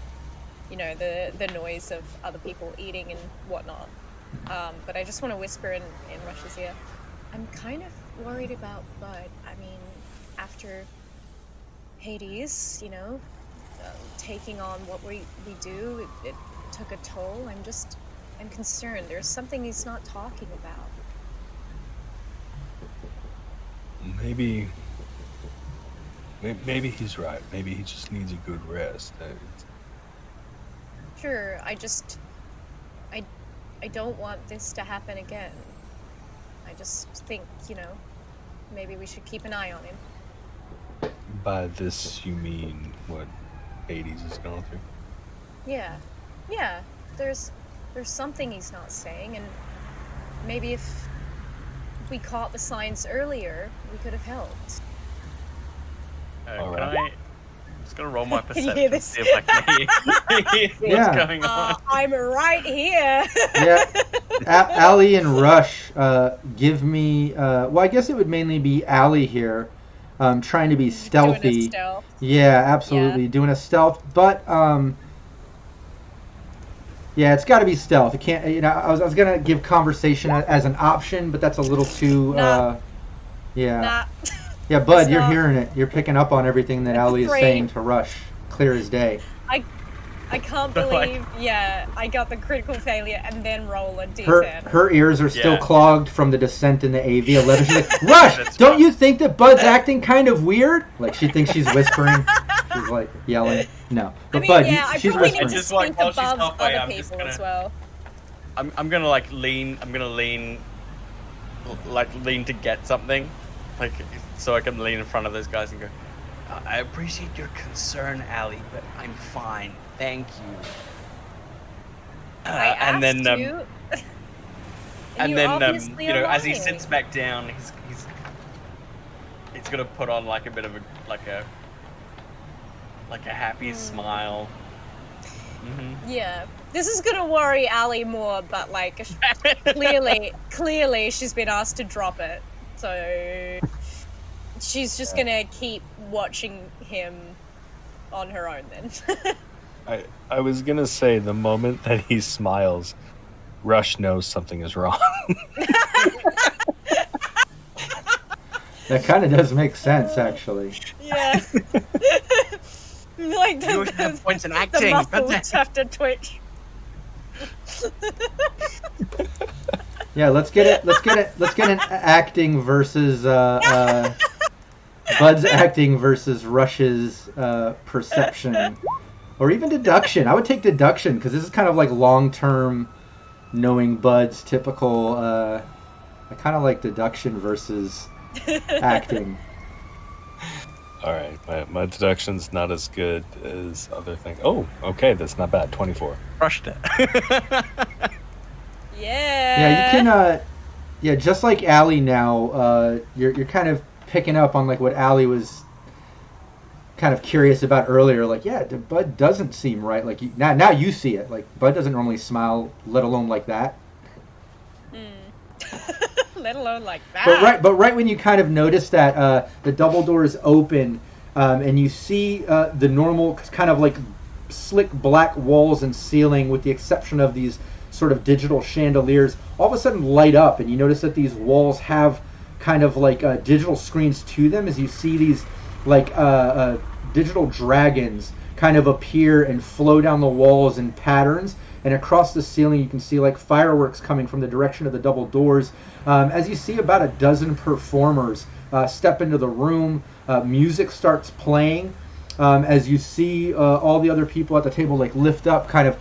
the noise of other people eating and whatnot. But I just want to whisper in Rush's ear, I'm kind of worried about Bud. I mean, after Hades, taking on what we do, it took a toll. I'm concerned. There's something he's not talking about. Maybe he's right. Maybe he just needs a good rest. Sure, I don't want this to happen again. I just think, maybe we should keep an eye on him. By this, you mean what Hades is going through? Yeah. There's something he's not saying, and maybe if we caught the signs earlier, we could have helped. Alright. I'm just gonna roll my perception hear to this? see if I can hear what's going on. I'm right here. Yeah, Allie and Rush, give me. I guess it would mainly be Allie here, trying to be stealthy. Doing a stealth. Yeah, absolutely, doing a stealth. But yeah, it's got to be stealth. It can't. I was gonna give conversation as an option, but that's a little too. Nah. Yeah. Nah. Yeah, Bud, It's you're not. hearing it. You're picking up on everything that Allie is Great. saying to Rush. Clear as day. I can't believe, I got the critical failure and then roll a d10. Her ears are still Yeah. clogged from the descent in the AV-11. She's like, Rush, That's don't right. you think that Bud's acting kind of weird? Like, she thinks she's whispering. She's, like, yelling. No. But Bud, I she's probably whispering. need to Just like speak while she's above halfway, other I'm just people gonna- as well. I'm gonna lean to get something, like so I can lean in front of those guys and go. I appreciate your concern, Allie, but I'm fine. Thank you. I asked and then, you. and you then, obviously are as he lying. sits back down, he's gonna put on like a bit of a happy smile, Yeah, this is gonna worry Ali more, but like clearly she's been asked to drop it, so she's just gonna keep watching him on her own then. I was gonna say the moment that he smiles, Rush knows something is wrong. That kind of does make sense, actually. Yeah. Like You have points in acting. the muscles have to twitch. Yeah, let's get an acting versus Bud's acting versus Rush's perception, or even deduction. I would take deduction because this is kind of like long-term knowing Bud's typical. I kind of like deduction versus acting. All right, my deduction's not as good as other things. Oh, okay, that's not bad. 24. Crushed it. Yeah. Yeah, you can. Yeah, just like Allie now, you're kind of picking up on like what Allie was kind of curious about earlier. Like, yeah, Bud doesn't seem right. Like now you see it. Like Bud doesn't normally smile, let alone like that. Let alone like that. But right when you kind of notice that the double doors open, and you see the normal kind of like slick black walls and ceiling, with the exception of these sort of digital chandeliers, all of a sudden light up, and you notice that these walls have kind of like digital screens to them, as you see these like digital dragons kind of appear and flow down the walls in patterns. And across the ceiling, you can see like fireworks coming from the direction of the double doors. As you see about a dozen performers step into the room, music starts playing. As you see all the other people at the table like lift up, kind of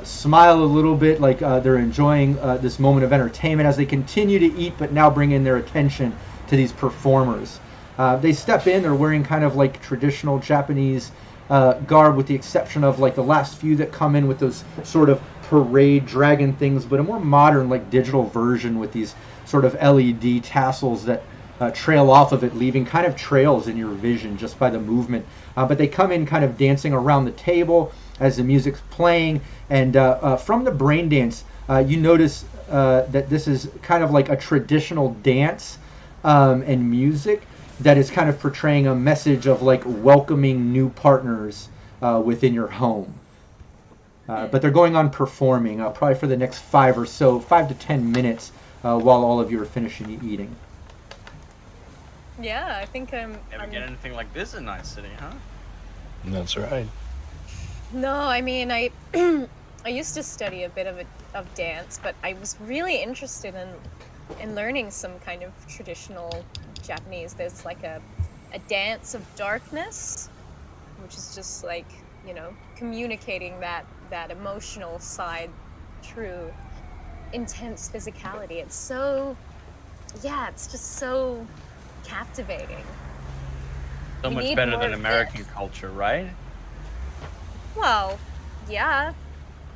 smile a little bit, like they're enjoying this moment of entertainment as they continue to eat, but now bring in their attention to these performers. They step in, they're wearing kind of like traditional Japanese garb, with the exception of like the last few that come in with those sort of parade dragon things, but a more modern like digital version with these sort of LED tassels that trail off of it, leaving kind of trails in your vision just by the movement. But they come in kind of dancing around the table as the music's playing, and from the brain dance, you notice that this is kind of like a traditional dance and music that is kind of portraying a message of like welcoming new partners within your home. But they're going on performing probably for the next 5 to 10 minutes while all of you are finishing eating. Yeah, I think Never get anything like this in Night City, huh? That's right. No, I mean, I used to study a bit of dance, but I was really interested in learning some kind of traditional Japanese. There's like a dance of darkness, which is just like, you know, communicating that emotional side through intense physicality. It's so, yeah, it's just so captivating. So much better than American culture, right? Well, yeah.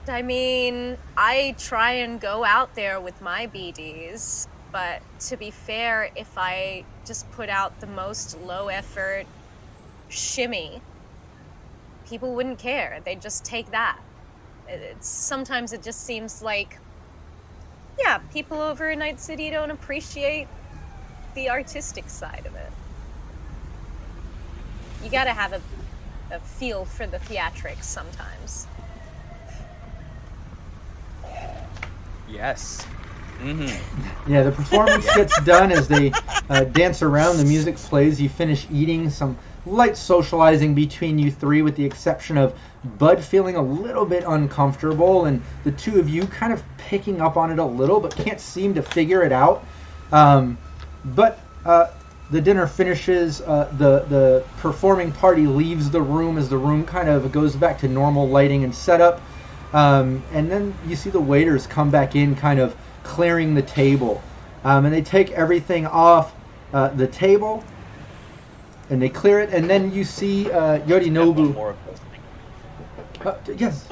I mean, I try and go out there with my BDs, but to be fair, if I just put out the most low effort shimmy, people wouldn't care. They'd just take that. Sometimes it just seems like, yeah, people over in Night City don't appreciate the artistic side of it. You gotta have a feel for the theatrics sometimes. Yes. Mm-hmm. Yeah, the performance gets done as they dance around, the music plays, you finish eating, some light socializing between you three, with the exception of Bud feeling a little bit uncomfortable, and the two of you kind of picking up on it a little, but can't seem to figure it out. But the dinner finishes, the performing party leaves the room as the room kind of goes back to normal lighting and setup. And then you see the waiters come back in, kind of clearing the table. And they take everything off the table, and they clear it. And then you see Yorinobu. Yes.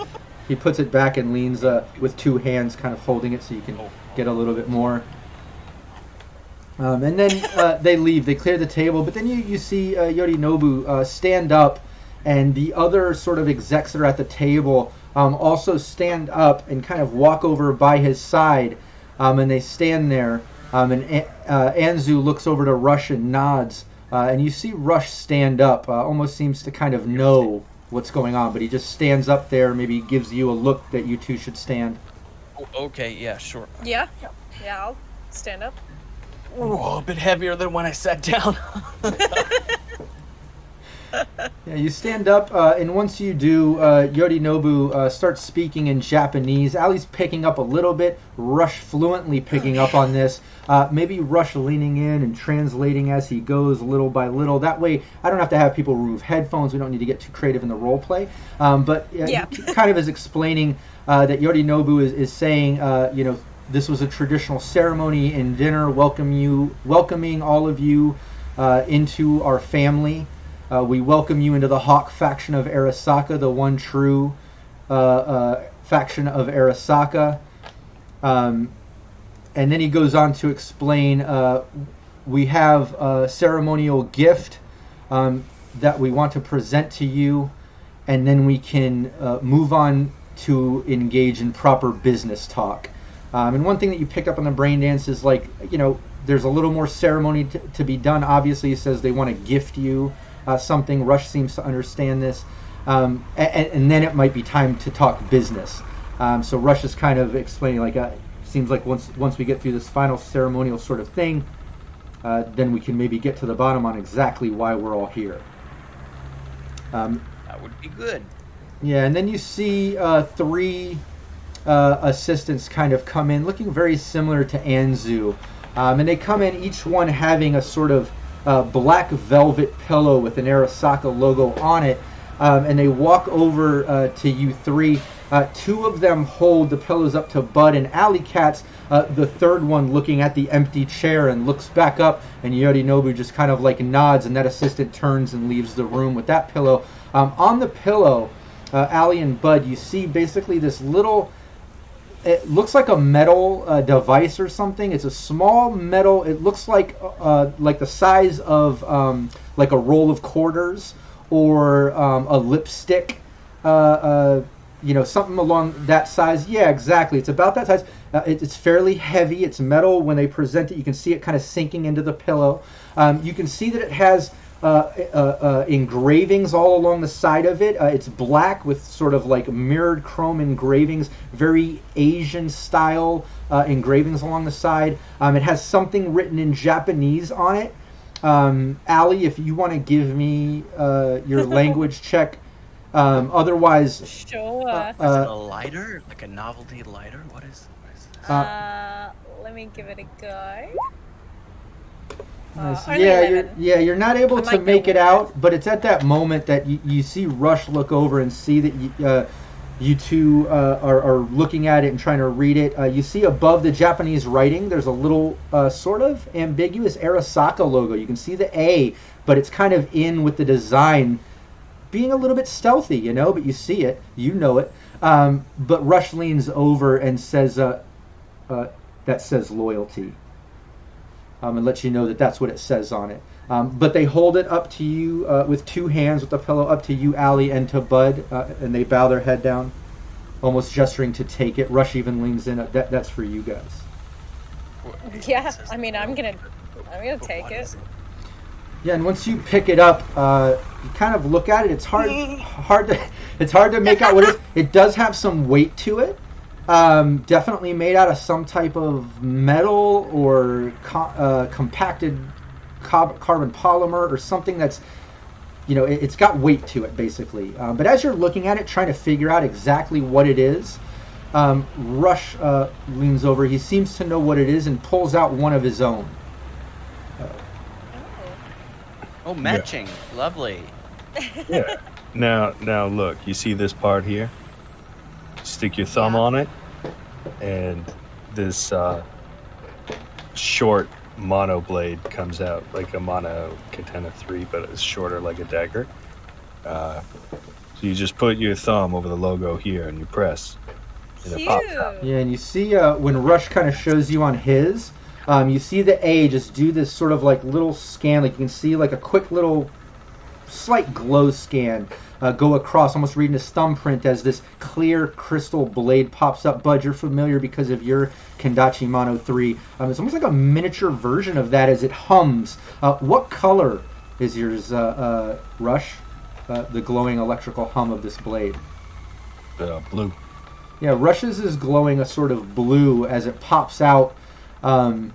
He puts it back and leans with two hands, kind of holding it so you can get a little bit more. And then they leave. They clear the table. But then you see Yorinobu stand up and the other sort of execs that are at the table also stand up and kind of walk over by his side, and they stand there. And Anzu looks over to Rush and nods, and you see Rush stand up. Almost seems to kind of know what's going on, but he just stands up there. Maybe gives you a look that you two should stand. Okay, yeah, sure. Yeah, I'll stand up. Oh, a bit heavier than when I sat down. Yeah, you stand up, and once you do, Yorinobu starts speaking in Japanese. Ali's picking up a little bit, Rush fluently picking up on this. Maybe Rush leaning in and translating as he goes little by little. That way, I don't have to have people remove headphones. We don't need to get too creative in the role play. But he kind of is explaining that Yorinobu is saying, this was a traditional ceremony and dinner, welcoming all of you into our family. We welcome you into the Hawk faction of Arasaka, the one true faction of Arasaka. And then he goes on to explain, we have a ceremonial gift that we want to present to you, and then we can move on to engage in proper business talk. And one thing that you picked up on the brain dance is there's a little more ceremony to be done. Obviously, he says they want to gift you something. Rush seems to understand this. And then it might be time to talk business. So Rush is kind of explaining, seems like once we get through this final ceremonial sort of thing, then we can maybe get to the bottom on exactly why we're all here. That would be good. Yeah, and then you see three assistants kind of come in, looking very similar to Anzu. And they come in, each one having a sort of black velvet pillow with an Arasaka logo on it, and they walk over to you three. Two of them hold the pillows up to Bud and Alley Cats, the third one looking at the empty chair and looks back up, and Yorinobu just kind of nods, and that assistant turns and leaves the room with that pillow. On the pillow, Alley and Bud, you see basically this little, it looks like a metal device or something. It's a small metal. It looks like the size of like a roll of quarters or a lipstick. Something along that size. Yeah, exactly. It's about that size. It's fairly heavy. It's metal. When they present it, you can see it kind of sinking into the pillow. You can see that it has engravings all along the side of it. It's black with sort of mirrored chrome engravings, very Asian style engravings along the side. It has something written in Japanese on it. Allie, if you want to give me your language check. Otherwise, sure. Is it a lighter, like a novelty lighter? What is this? Let me give it a go. Nice. Only Yeah, 11. you're not able to make it out, but it's at that moment that you see Rush look over and see that you two are looking at it and trying to read it. You see above the Japanese writing, there's a little sort of ambiguous Arasaka logo. You can see the A, but it's kind of in with the design, being a little bit stealthy, but you see it, you know it. But Rush leans over and says, that says loyalty. And lets you know that that's what it says on it. But they hold it up to you with two hands, with the pillow up to you, Allie, and to Bud, and they bow their head down, almost gesturing to take it. Rush even leans in. That's for you guys. Yeah, I mean, I'm gonna take it. Yeah, and once you pick it up, you kind of look at it. It's hard to make out what it is. It does have some weight to it. Definitely made out of some type of metal or compacted carbon polymer or something that's, it's got weight to it, basically. But as you're looking at it, trying to figure out exactly what it is, Rush leans over. He seems to know what it is and pulls out one of his own. Oh, matching. Yeah. Lovely. Yeah. Now look, you see this part here? Stick your thumb on it, and this short mono blade comes out, like a mono katana 3, but it's shorter, like a dagger. So you just put your thumb over the logo here, and you press, and it pops out. Yeah, and you see when Rush kind of shows you on his, you see the A just do this sort of little scan, you can see a quick little slight glow scan go across, almost reading his thumbprint as this clear crystal blade pops up. Bud, you're familiar because of your Kendachi Mono 3. It's almost like a miniature version of that as it hums. What color is yours, Rush? The glowing electrical hum of this blade. Blue. Yeah, Rush's is glowing a sort of blue as it pops out. And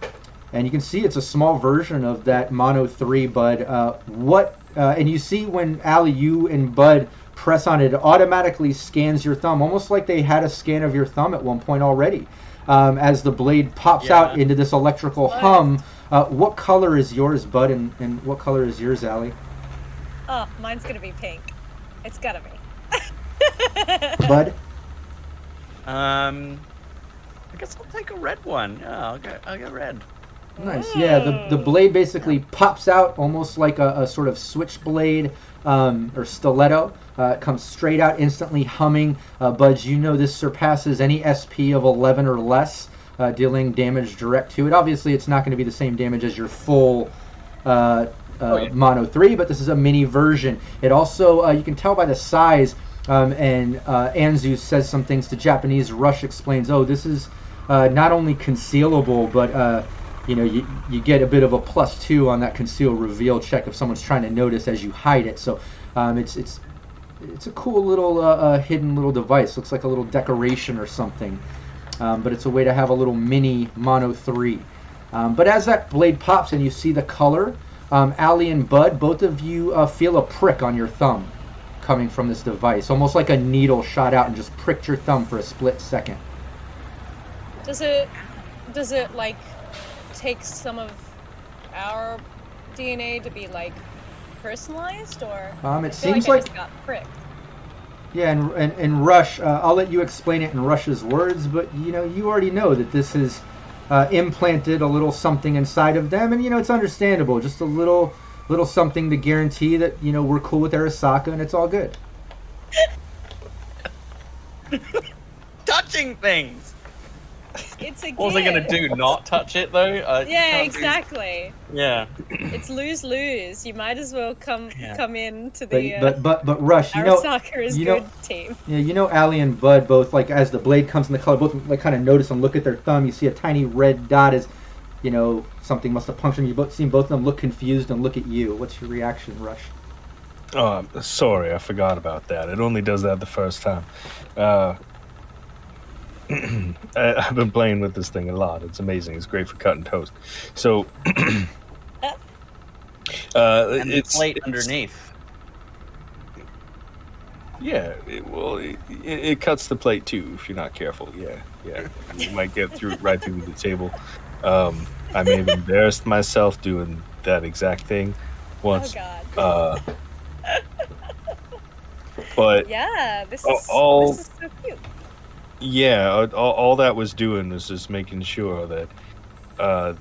you can see it's a small version of that Mono 3, Bud. And you see when Allie, you and Bud press on it, it automatically scans your thumb, almost like they had a scan of your thumb at one point already. As the blade pops out into this electrical hum. What color is yours, Bud, and what color is yours, Allie? Oh, mine's gonna be pink. It's gotta be. Bud? I guess I'll take a red one. Yeah, I'll go red. Nice. Yeah, the blade basically pops out almost like a sort of switchblade or stiletto. It comes straight out, instantly humming. Bud, you know this surpasses any SP of 11 or less, dealing damage direct to it. Obviously, it's not going to be the same damage as your full Mono 3, but this is a mini version. It also, you can tell by the size, and Anzu says some things to Japanese. Rush explains, this is not only concealable, but you get a bit of a +2 on that conceal reveal check if someone's trying to notice as you hide it. So it's a cool little hidden little device. Looks like a little decoration or something. But it's a way to have a little mini Mono 3. But as that blade pops and you see the color, Allie and Bud, both of you feel a prick on your thumb coming from this device. Almost like a needle shot out and just pricked your thumb for a split second. Does it like take some of our DNA to be like personalized, or it seems like I just got pricked. Yeah, and Rush, I'll let you explain it in Rush's words, but you already know that this is implanted a little something inside of them, and it's understandable. Just a little something to guarantee that we're cool with Arasaka and it's all good. Touching things. It's a What was I gonna do? Not touch it though? Yeah, exactly. Yeah. It's lose. You might as well come in to the. But Rush, Arasaka is good team. Yeah, Allie and Bud both, like, as the blade comes in the color, both like kind of notice and look at their thumb. You see a tiny red dot as something must have punctured. You both seen both of them look confused and look at you. What's your reaction, Rush? Oh, sorry, I forgot about that. It only does that the first time. I've been playing with this thing a lot. It's amazing. It's great for cutting toast. So, it's plate underneath. Yeah, it cuts the plate too if you're not careful. Yeah. You might get right through the table. I may have embarrassed myself doing that exact thing once. Oh God. But yeah, this is so cute. Yeah, all that was doing was just making sure that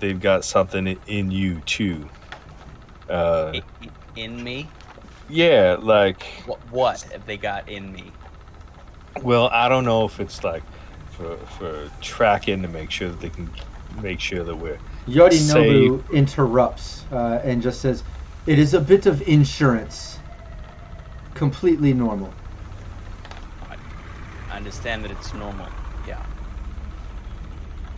they've got something in you too. In me? Yeah, like what have they got in me? Well, I don't know if it's like for tracking to make sure that they can make sure that we're Yorinobu interrupts and just says, "It is a bit of insurance. Completely normal." I understand that it's normal. Yeah.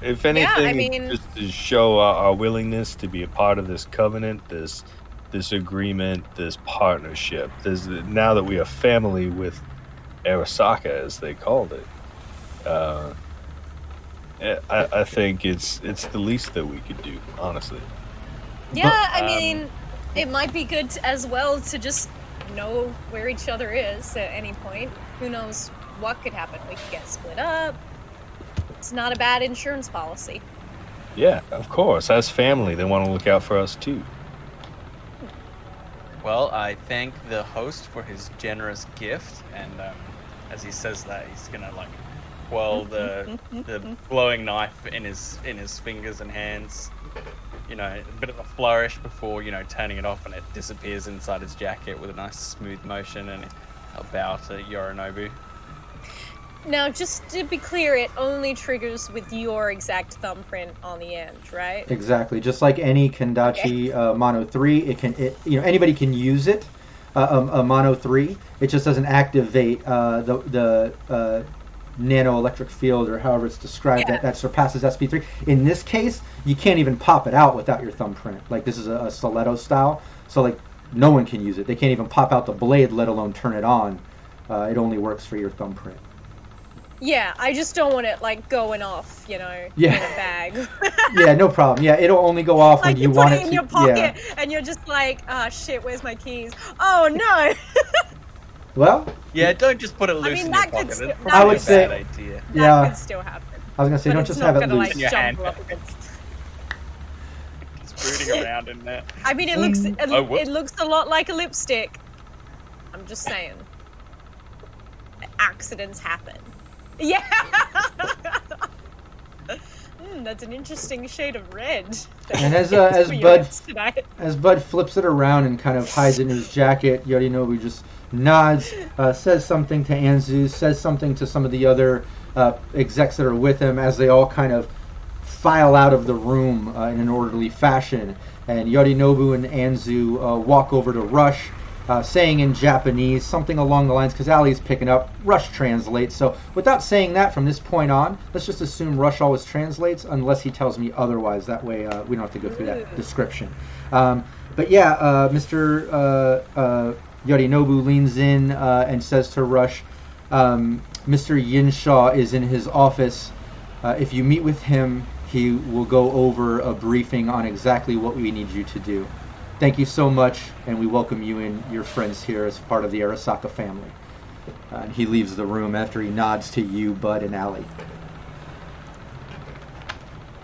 If anything, it's just to show our willingness to be a part of this covenant, this agreement, this partnership. Now that we are family with Arasaka, as they called it, I think it's the least that we could do, honestly. Yeah, I mean, it might be good as well to just know where each other is at any point. Who knows what could happen? We could get split up. It's not a bad insurance policy. Yeah, of course. As family, they want to look out for us too. Well, I thank the host for his generous gift, and as he says that, he's gonna whirl the glowing knife in his fingers and hands. A bit of a flourish before turning it off, and it disappears inside his jacket with a nice smooth motion, and a bow to Yorinobu. Now, just to be clear, it only triggers with your exact thumbprint on the end, right? Exactly. Just like any Kendachi Mono 3, anybody can use it. a mono 3. It just doesn't activate the nano electric field, or however it's described, that surpasses SP3. In this case, you can't even pop it out without your thumbprint. Like, this is a stiletto style, so like no one can use it. They can't even pop out the blade, let alone turn it on. It only works for your thumbprint. Yeah, I just don't want it like going off, in a bag. Yeah, no problem. Yeah, it'll only go off like when you want it to. Put it in your pocket, and you're just like, oh shit, where's my keys? Oh no. Well. Yeah, don't just put it loose in your pocket. It's probably I would say, a bad idea. Yeah. That could still happen. I was gonna say, don't just have it loose. In your hand. Against... It's rooting around in there. I mean, it looks a lot like a lipstick. I'm just saying. Accidents happen. Yeah. That's an interesting shade of red. And as Bud flips it around and kind of hides it in his jacket, Yorinobu just nods, says something to Anzu, says something to some of the other execs that are with him as they all kind of file out of the room in an orderly fashion. And Yorinobu and Anzu walk over to Rush, saying in Japanese something along the lines, because Ali's picking up, Rush translates. So without saying that from this point on, let's just assume Rush always translates unless he tells me otherwise. That way we don't have to go through that description. But yeah, Mr. Yorinobu leans in and says to Rush, Mr. Yinshaw is in his office. If you meet with him, he will go over a briefing on exactly what we need you to do. Thank you so much, and we welcome you and your friends here as part of the Arasaka family. And he leaves the room after he nods to you, Bud, and Ali.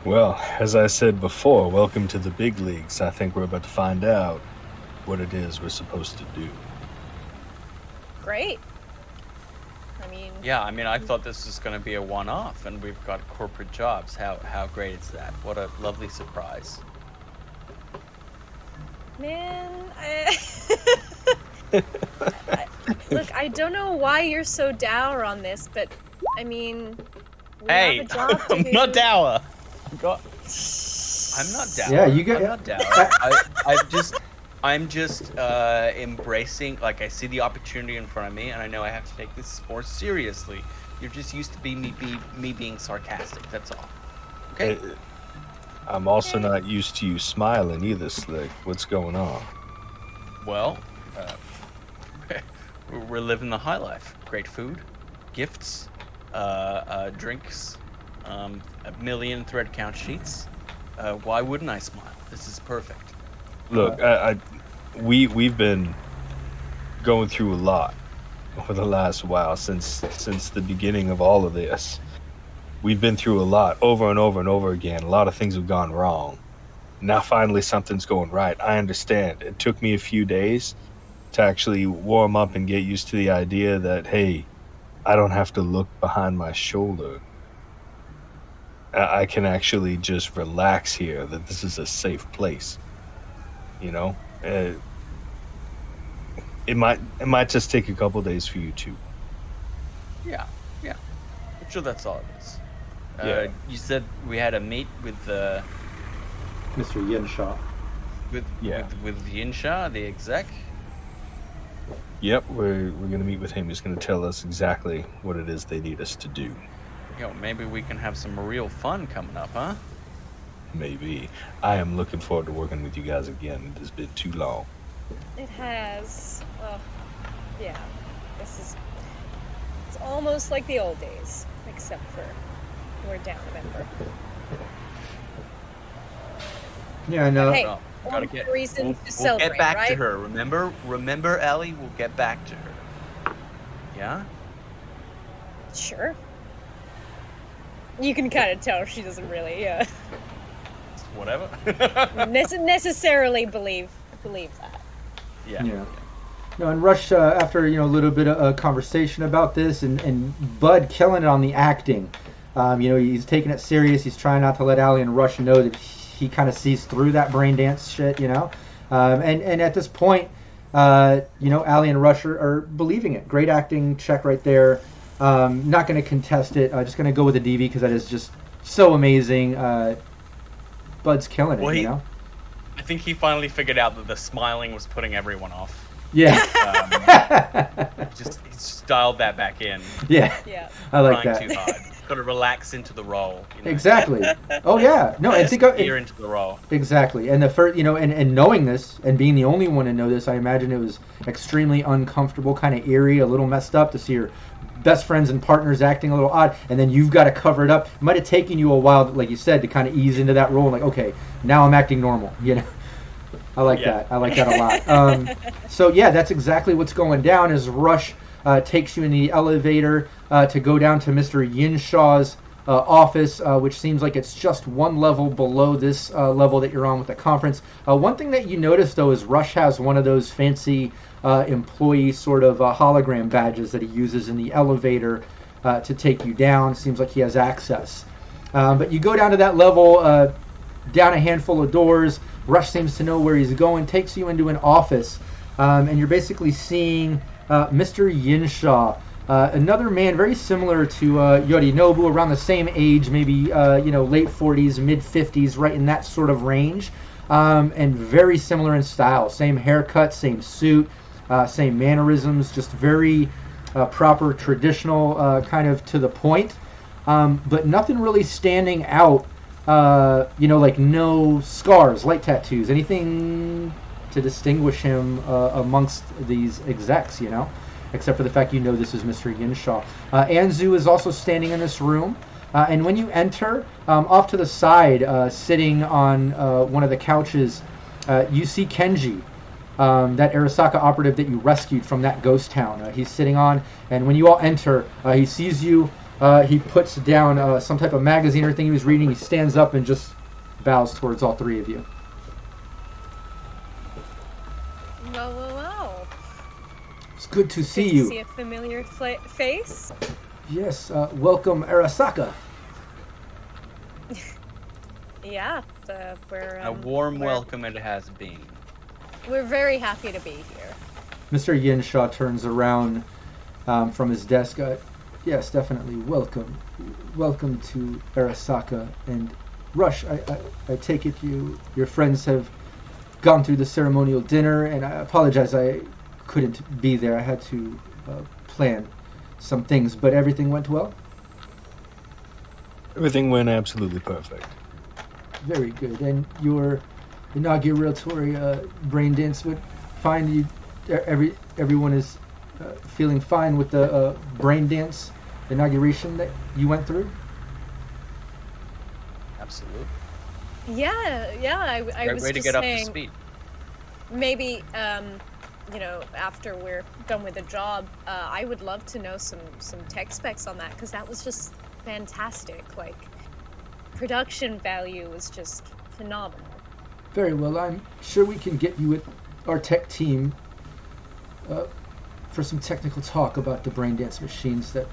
Well, as I said before, welcome to the big leagues. I think we're about to find out what it is we're supposed to do. Great. I thought this was going to be a one-off, and we've got corporate jobs. How great is that? What a lovely surprise. Man, look, I don't know why you're so dour on this, but we hey, have a job to I'm do. not dour. I'm not dour. Yeah, you I'm not dour. I'm just embracing. Like, I see the opportunity in front of me, and I know I have to take this more seriously. You're just used to me being sarcastic. That's all. Okay. I'm also not used to you smiling either, Slick. What's going on? Well, we're living the high life. Great food, gifts, drinks, a million thread count sheets. Why wouldn't I smile? This is perfect. Look, we've been going through a lot over the last while since the beginning of all of this. We've been through a lot over and over and over again. A lot of things have gone wrong. Now finally something's going right. I understand. It took me a few days to actually warm up and get used to the idea that, hey, I don't have to look behind my shoulder. I can actually just relax here, that this is a safe place. It might just take a couple days for you too. Yeah. I'm sure that's all it is. Yeah. You said we had a meet with Mr. Yinshaw. With Yinshaw, the exec. Yep, we're gonna meet with him. He's gonna tell us exactly what it is they need us to do. Maybe we can have some real fun coming up, huh? Maybe. I am looking forward to working with you guys again. It has been too long. It has. Well, yeah. It's almost like the old days, except for we're down November. Yeah, I know. Hey, gotta get reason to we'll celebrate, get back right? to her. Remember, Ellie. We'll get back to her. Yeah. Sure. You can kind of tell she doesn't really, Whatever. necessarily believe that. Yeah. No, and Rush, after a little bit of a conversation about this, and Bud killing it on the acting. He's taking it serious. He's trying not to let Ali and Rush know that he kind of sees through that brain dance shit. And at this point, Ali and Rush are believing it. Great acting check right there. Not going to contest it. Just going to go with the DV because that is just so amazing. Bud's killing it. I think he finally figured out that the smiling was putting everyone off. Yeah. He's dialed that back in. Yeah. Yeah. I like Trying that. too hard. Got to relax into the role. You know? Exactly. Oh yeah. No, and think of Disappear into the role. exactly. And the first, and knowing this and being the only one to know this, I imagine it was extremely uncomfortable, kind of eerie, a little messed up to see your best friends and partners acting a little odd, and then you've got to cover it up. It might have taken you a while, like you said, to kind of ease into that role. Like, okay, now I'm acting normal. I like that. I like that a lot. So yeah, that's exactly what's going down. As Rush takes you in the elevator to go down to Mr. Yinshaw's office, which seems like it's just one level below this level that you're on with the conference. One thing that you notice, though, is Rush has one of those fancy employee sort of hologram badges that he uses in the elevator to take you down. Seems like he has access. But you go down to that level, down a handful of doors. Rush seems to know where he's going, takes you into an office, and you're basically seeing Mr. Yinshaw. Another man very similar to Yorinobu, around the same age, maybe late 40s, mid 50s, right in that sort of range, and very similar in style. Same haircut, same suit, same mannerisms, just very proper, traditional, kind of to the point, but nothing really standing out. Like no scars, light tattoos, anything to distinguish him amongst these execs, except for the fact this is Mr. Yinshaw. Anzu is also standing in this room, and when you enter, off to the side, sitting on one of the couches, you see Kenji, that Arasaka operative that you rescued from that ghost town. He's sitting on, and when you all enter, he sees you. He puts down some type of magazine or thing he was reading. He stands up and just bows towards all three of you. Well. It's good to see Good to you. see a familiar face. Yes, welcome, Arasaka. Yeah, we're A warm welcome it has been. We're very happy to be here. Mr. Yinshaw turns around from his desk. Yes, definitely. Welcome. Welcome to Arasaka. And Rush, I take it your friends have gone through the ceremonial dinner, and I apologize I couldn't be there. I had to plan some things, but everything went well? Everything went absolutely perfect. Very good. And your inauguratory brain dance would find you everyone is feeling fine with the brain dance inauguration that you went through? Absolutely. Yeah. I Great was way to just get up to saying, speed. maybe after we're done with the job, I would love to know some tech specs on that, because that was just fantastic. Like, production value was just phenomenal. Very well. I'm sure we can get you with our tech team for some technical talk about the brain dance machines that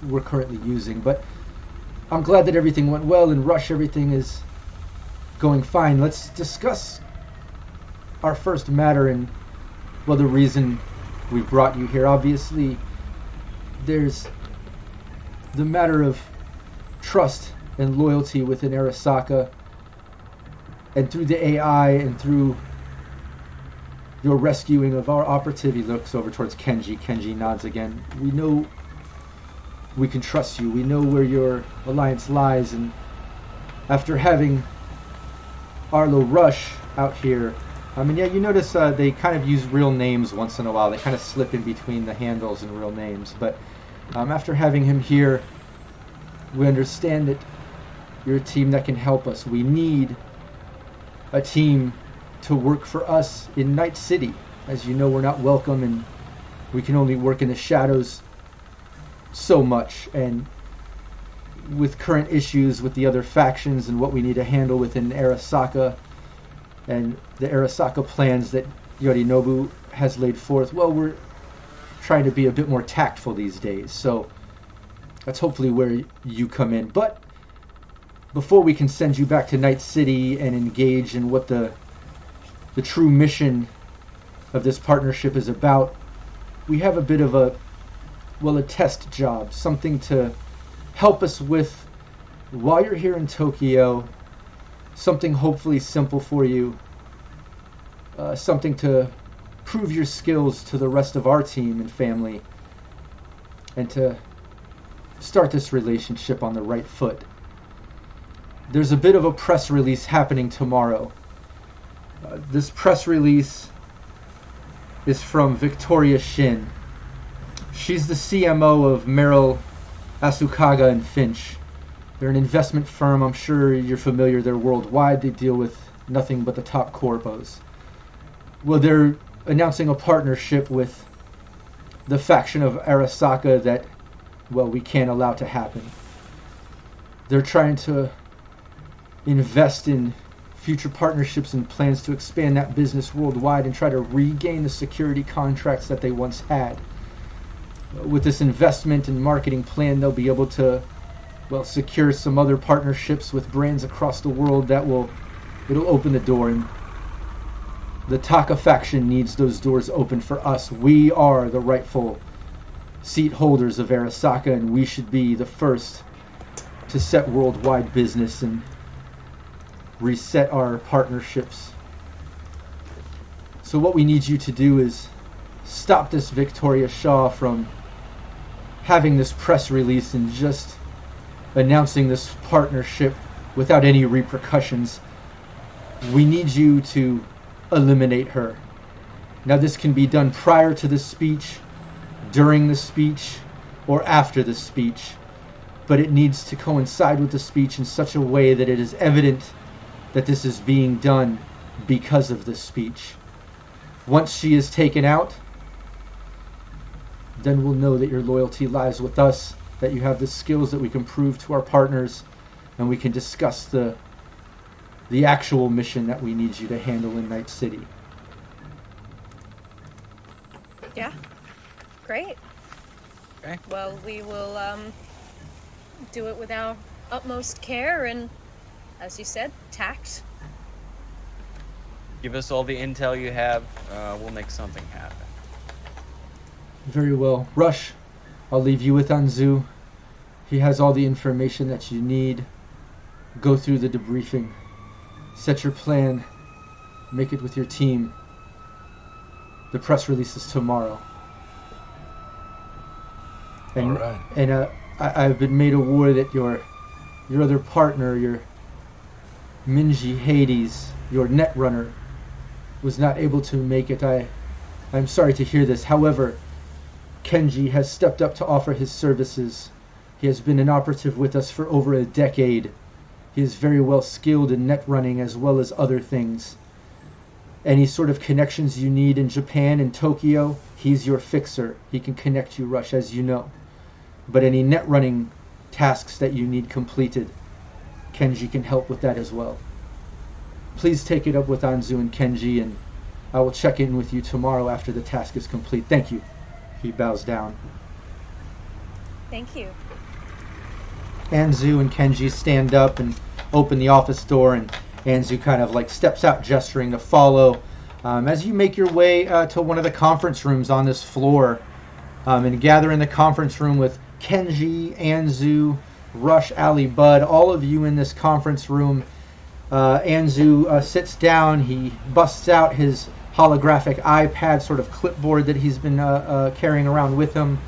we're currently using. But I'm glad that everything went well, and Rush, everything is going fine. Let's discuss our first matter and, well, the reason we brought you here. Obviously, there's the matter of trust and loyalty within Arasaka, and through the AI and through your rescuing of our operative. He looks over towards Kenji. Kenji nods again. We know we can trust you. We know where your alliance lies, and after having Arlo Rush out here, you notice they kind of use real names once in a while. They kind of slip in between the handles and real names. But after having him here, we understand that you're a team that can help us. We need a team to work for us in Night City. As you know, we're not welcome, and we can only work in the shadows so much. And with current issues with the other factions and what we need to handle within Arasaka and the Arasaka plans that Yorinobu has laid forth, well, we're trying to be a bit more tactful these days. So that's hopefully where you come in. But before we can send you back to Night City and engage in what the true mission of this partnership is about, we have a bit of a test job, something to help us with while you're here in Tokyo, something hopefully simple for you, something to prove your skills to the rest of our team and family, and to start this relationship on the right foot. There's a bit of a press release happening tomorrow. This press release is from Victoria Shin. She's the CMO of Merrill, Asukaga, and Finch. They're an investment firm. I'm sure you're familiar. They're worldwide. They deal with nothing but the top corpos. Well, they're announcing a partnership with the faction of Arasaka that, well, we can't allow to happen. They're trying to invest in future partnerships and plans to expand that business worldwide and try to regain the security contracts that they once had. With this investment and marketing plan, they'll be able to, well, secure some other partnerships with brands across the world that it'll open the door. And the Taka faction needs those doors open for us. We are the rightful seat holders of Arasaka, and we should be the first to set worldwide business and reset our partnerships. So what we need you to do is stop this Victoria Shaw from having this press release and just announcing this partnership without any repercussions. We need you to eliminate her. Now, this can be done prior to the speech, during the speech, or after the speech, but it needs to coincide with the speech in such a way that it is evident that this is being done because of the speech. Once she is taken out, then we'll know that your loyalty lies with us, that you have the skills that we can prove to our partners, and we can discuss the actual mission that we need you to handle in Night City. Yeah. Great. Okay. Well, we will do it with our utmost care and, as you said, tact. Give us all the intel you have. We'll make something happen. Very well. Rush, I'll leave you with Anzu. He has all the information that you need. Go through the debriefing. Set your plan. Make it with your team. The press release is tomorrow. And, all right. And I've been made aware that your other partner, your Minji Hades, your Netrunner, was not able to make it. I'm sorry to hear this. However, Kenji has stepped up to offer his services. He has been an operative with us for over a decade. He is very well skilled in net running as well as other things. Any sort of connections you need in Japan and Tokyo, he's your fixer. He can connect you, Rush, as you know. But any net running tasks that you need completed, Kenji can help with that as well. Please take it up with Anzu and Kenji, and I will check in with you tomorrow after the task is complete. Thank you. He bows down. Thank you. Anzu and Kenji stand up and open the office door, and Anzu kind of like steps out, gesturing to follow. As you make your way to one of the conference rooms on this floor, and gather in the conference room with Kenji, Anzu, Rush, Ali, Bud, all of you in this conference room. Anzu sits down. He busts out his holographic iPad sort of clipboard that he's been carrying around with him.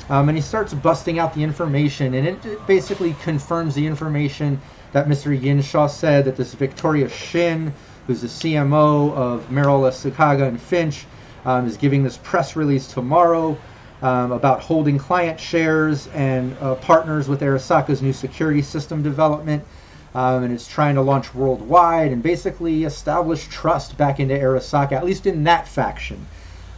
And he starts busting out the information, and it basically confirms the information that Mr. Yinshaw said, that this Victoria Shin, who's the CMO of Merrill, Asukaga, and Finch, is giving this press release tomorrow about holding client shares and partners with Arasaka's new security system development. And it's trying to launch worldwide and basically establish trust back into Arasaka, at least in that faction.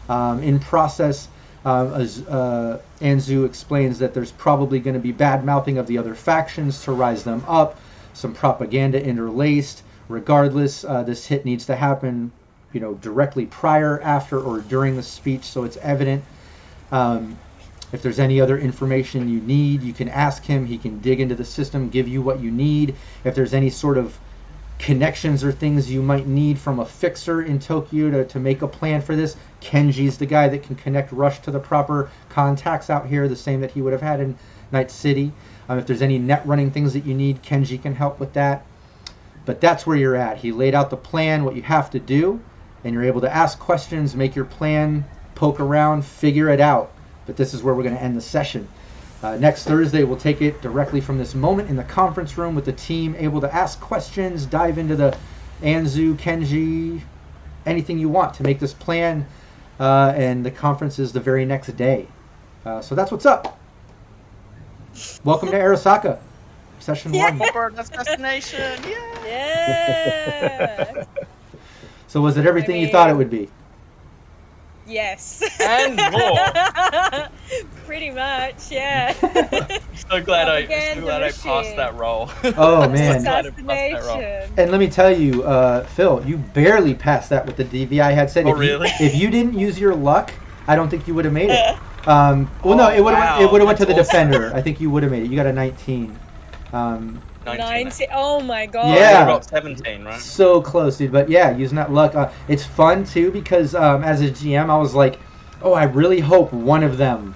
In process, as Anzu explains, that there's probably going to be bad mouthing of the other factions to rise them up, some propaganda interlaced. Regardless, this hit needs to happen, directly prior, after, or during the speech, so it's evident. If there's any other information you need, you can ask him. He can dig into the system, give you what you need. If there's any sort of connections or things you might need from a fixer in Tokyo to make a plan for this, Kenji's the guy that can connect Rush to the proper contacts out here, the same that he would have had in Night City. If there's any net running things that you need, Kenji can help with that. But that's where you're at. He laid out the plan, what you have to do, and you're able to ask questions, make your plan, poke around, figure it out. But this is where we're going to end the session. Next Thursday, we'll take it directly from this moment in the conference room with the team able to ask questions, dive into the Anzu, Kenji, anything you want to make this plan. And the conference is the very next day. So that's what's up. Welcome to Arasaka, session 1. Corporate destination. Yeah. Yeah. So was it everything you thought it would be? Yes. And more. Pretty much, yeah. So glad I Propaganda passed machine. that role. Oh, man. Glad I passed that role. Assassination. And let me tell you, Phil, you barely passed that with the DVI headset. Oh, really? If you didn't use your luck, I don't think you would have made it. No, it would have went to the That's awesome. defender. I think you would have made it. You got a 19. 90. Oh my god. Yeah. You got 17, right? So close, dude. But yeah, using that luck. It's fun, too, because as a GM, I was like, oh, I really hope one of them.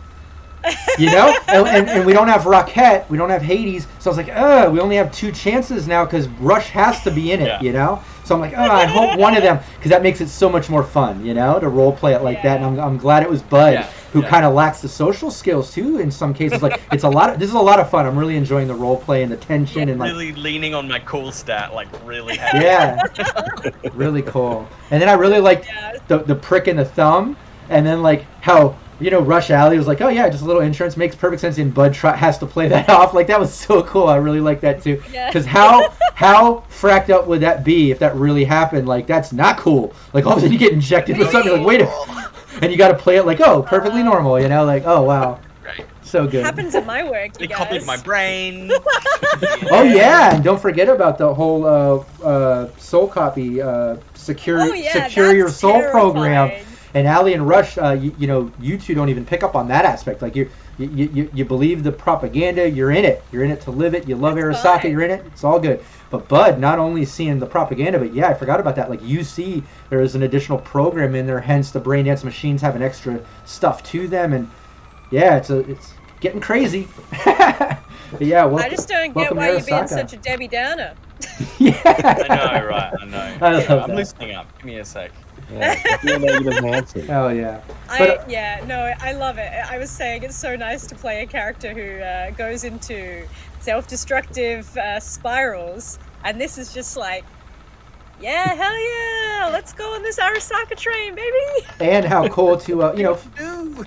You know? and we don't have Rockette. We don't have Hades. So I was like, we only have 2 chances now because Rush has to be in it, you know? So I'm like, I hope one of them, because that makes it so much more fun, you know, to role play it like that. And I'm glad it was Bud, who kind of lacks the social skills too in some cases. Like this is a lot of fun. I'm really enjoying the role play and the tension and like really leaning on my cool stat, like really heavy. yeah, really cool. And then I really liked the prick in the thumb, and then like how. You know, Rush Alley was like, oh yeah, just a little insurance, makes perfect sense, and Bud has to play that off. Like, that was so cool. I really like that, too. Because how fracked up would that be if that really happened? Like, that's not cool. Like, all of a sudden you get injected with something, like, wait a minute. And you got to play it like, oh, perfectly normal, you know? Like, oh, wow. Right. So good. Happens at my work, you They guys. copied my brain. Oh, yeah, and don't forget about the whole soul copy, secure your that's soul program. terrifying. And Allie and Rush, you know, you two don't even pick up on that aspect. Like you believe the propaganda, you're in it. You're in it to live it. You love Arasaka, you're in it. It's all good. But Bud, not only seeing the propaganda, but yeah, I forgot about that. Like you see, there is an additional program in there. Hence, the braindance machines have an extra stuff to them, and yeah, it's getting crazy. But yeah, I just don't get why you're being such a Debbie Downer. Yeah, I know, right? I know. I love I'm that. listening up. Give me a sec. Yeah, be a negative answer. Oh yeah. I love it. I was saying it's so nice to play a character who goes into self-destructive spirals, and this is just like, yeah, hell yeah, let's go on this Arasaka train, baby. And how cool to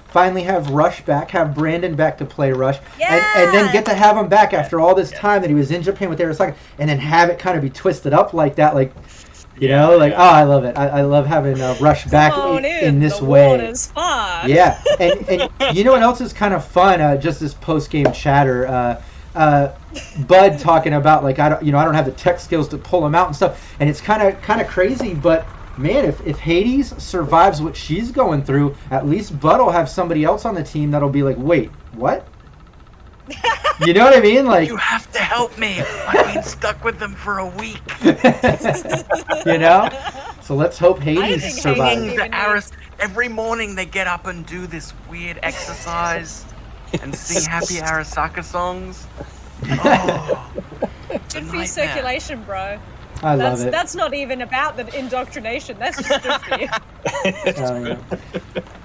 finally have Rush back, have Brandon back to play Rush, and then get to have him back after all this time that he was in Japan with Arasaka, and then have it kind of be twisted up like that, like. You know, like, oh, I love it. I love having Rush back in this way. Water's fine. Yeah, and you know what else is kind of fun? Just this post-game chatter. Bud talking about, like, I don't have the tech skills to pull him out and stuff. And it's kind of crazy, but, man, if Hades survives what she's going through, at least Bud will have somebody else on the team that'll be like, wait, what? You know what I mean? Like, you have to help me. I've been stuck with them for a week. You know? So let's hope Hades survives. Every morning they get up and do this weird exercise and sing happy Arasaka songs. Oh, Good for your circulation, bro. I love it. That's not even about the indoctrination. That's just good for you. Yeah.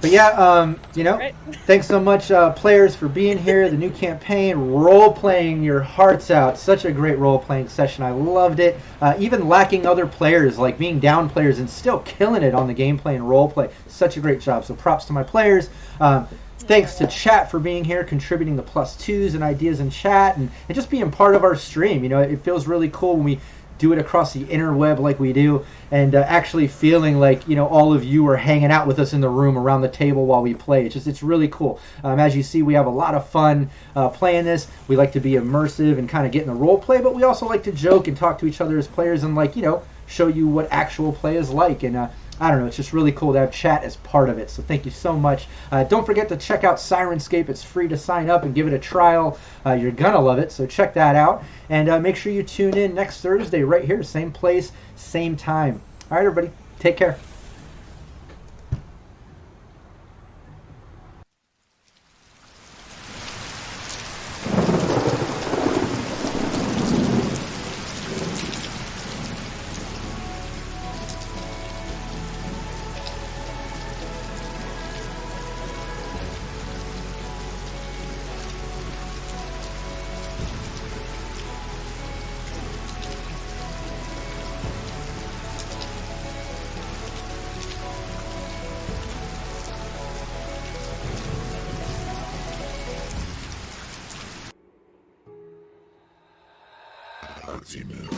But yeah, thanks so much, players, for being here. The new campaign, role-playing your hearts out. Such a great role-playing session. I loved it. Even lacking other players, like being down players and still killing it on the gameplay and role-play. Such a great job. So props to my players. Thanks to chat for being here, contributing the +2s and ideas in chat, and just being part of our stream. You know, it feels really cool when we do it across the interweb like we do, and actually feeling like, all of you are hanging out with us in the room around the table while we play. It's really cool. As you see, we have a lot of fun playing this. We like to be immersive and kind of get in the role play, but we also like to joke and talk to each other as players and show you what actual play is like. And I don't know, it's just really cool to have chat as part of it. So thank you so much. Don't forget to check out Syrinscape. It's free to sign up and give it a trial. You're going to love it, so check that out. And make sure you tune in next Thursday right here, same place, same time. All right, everybody, take care. female.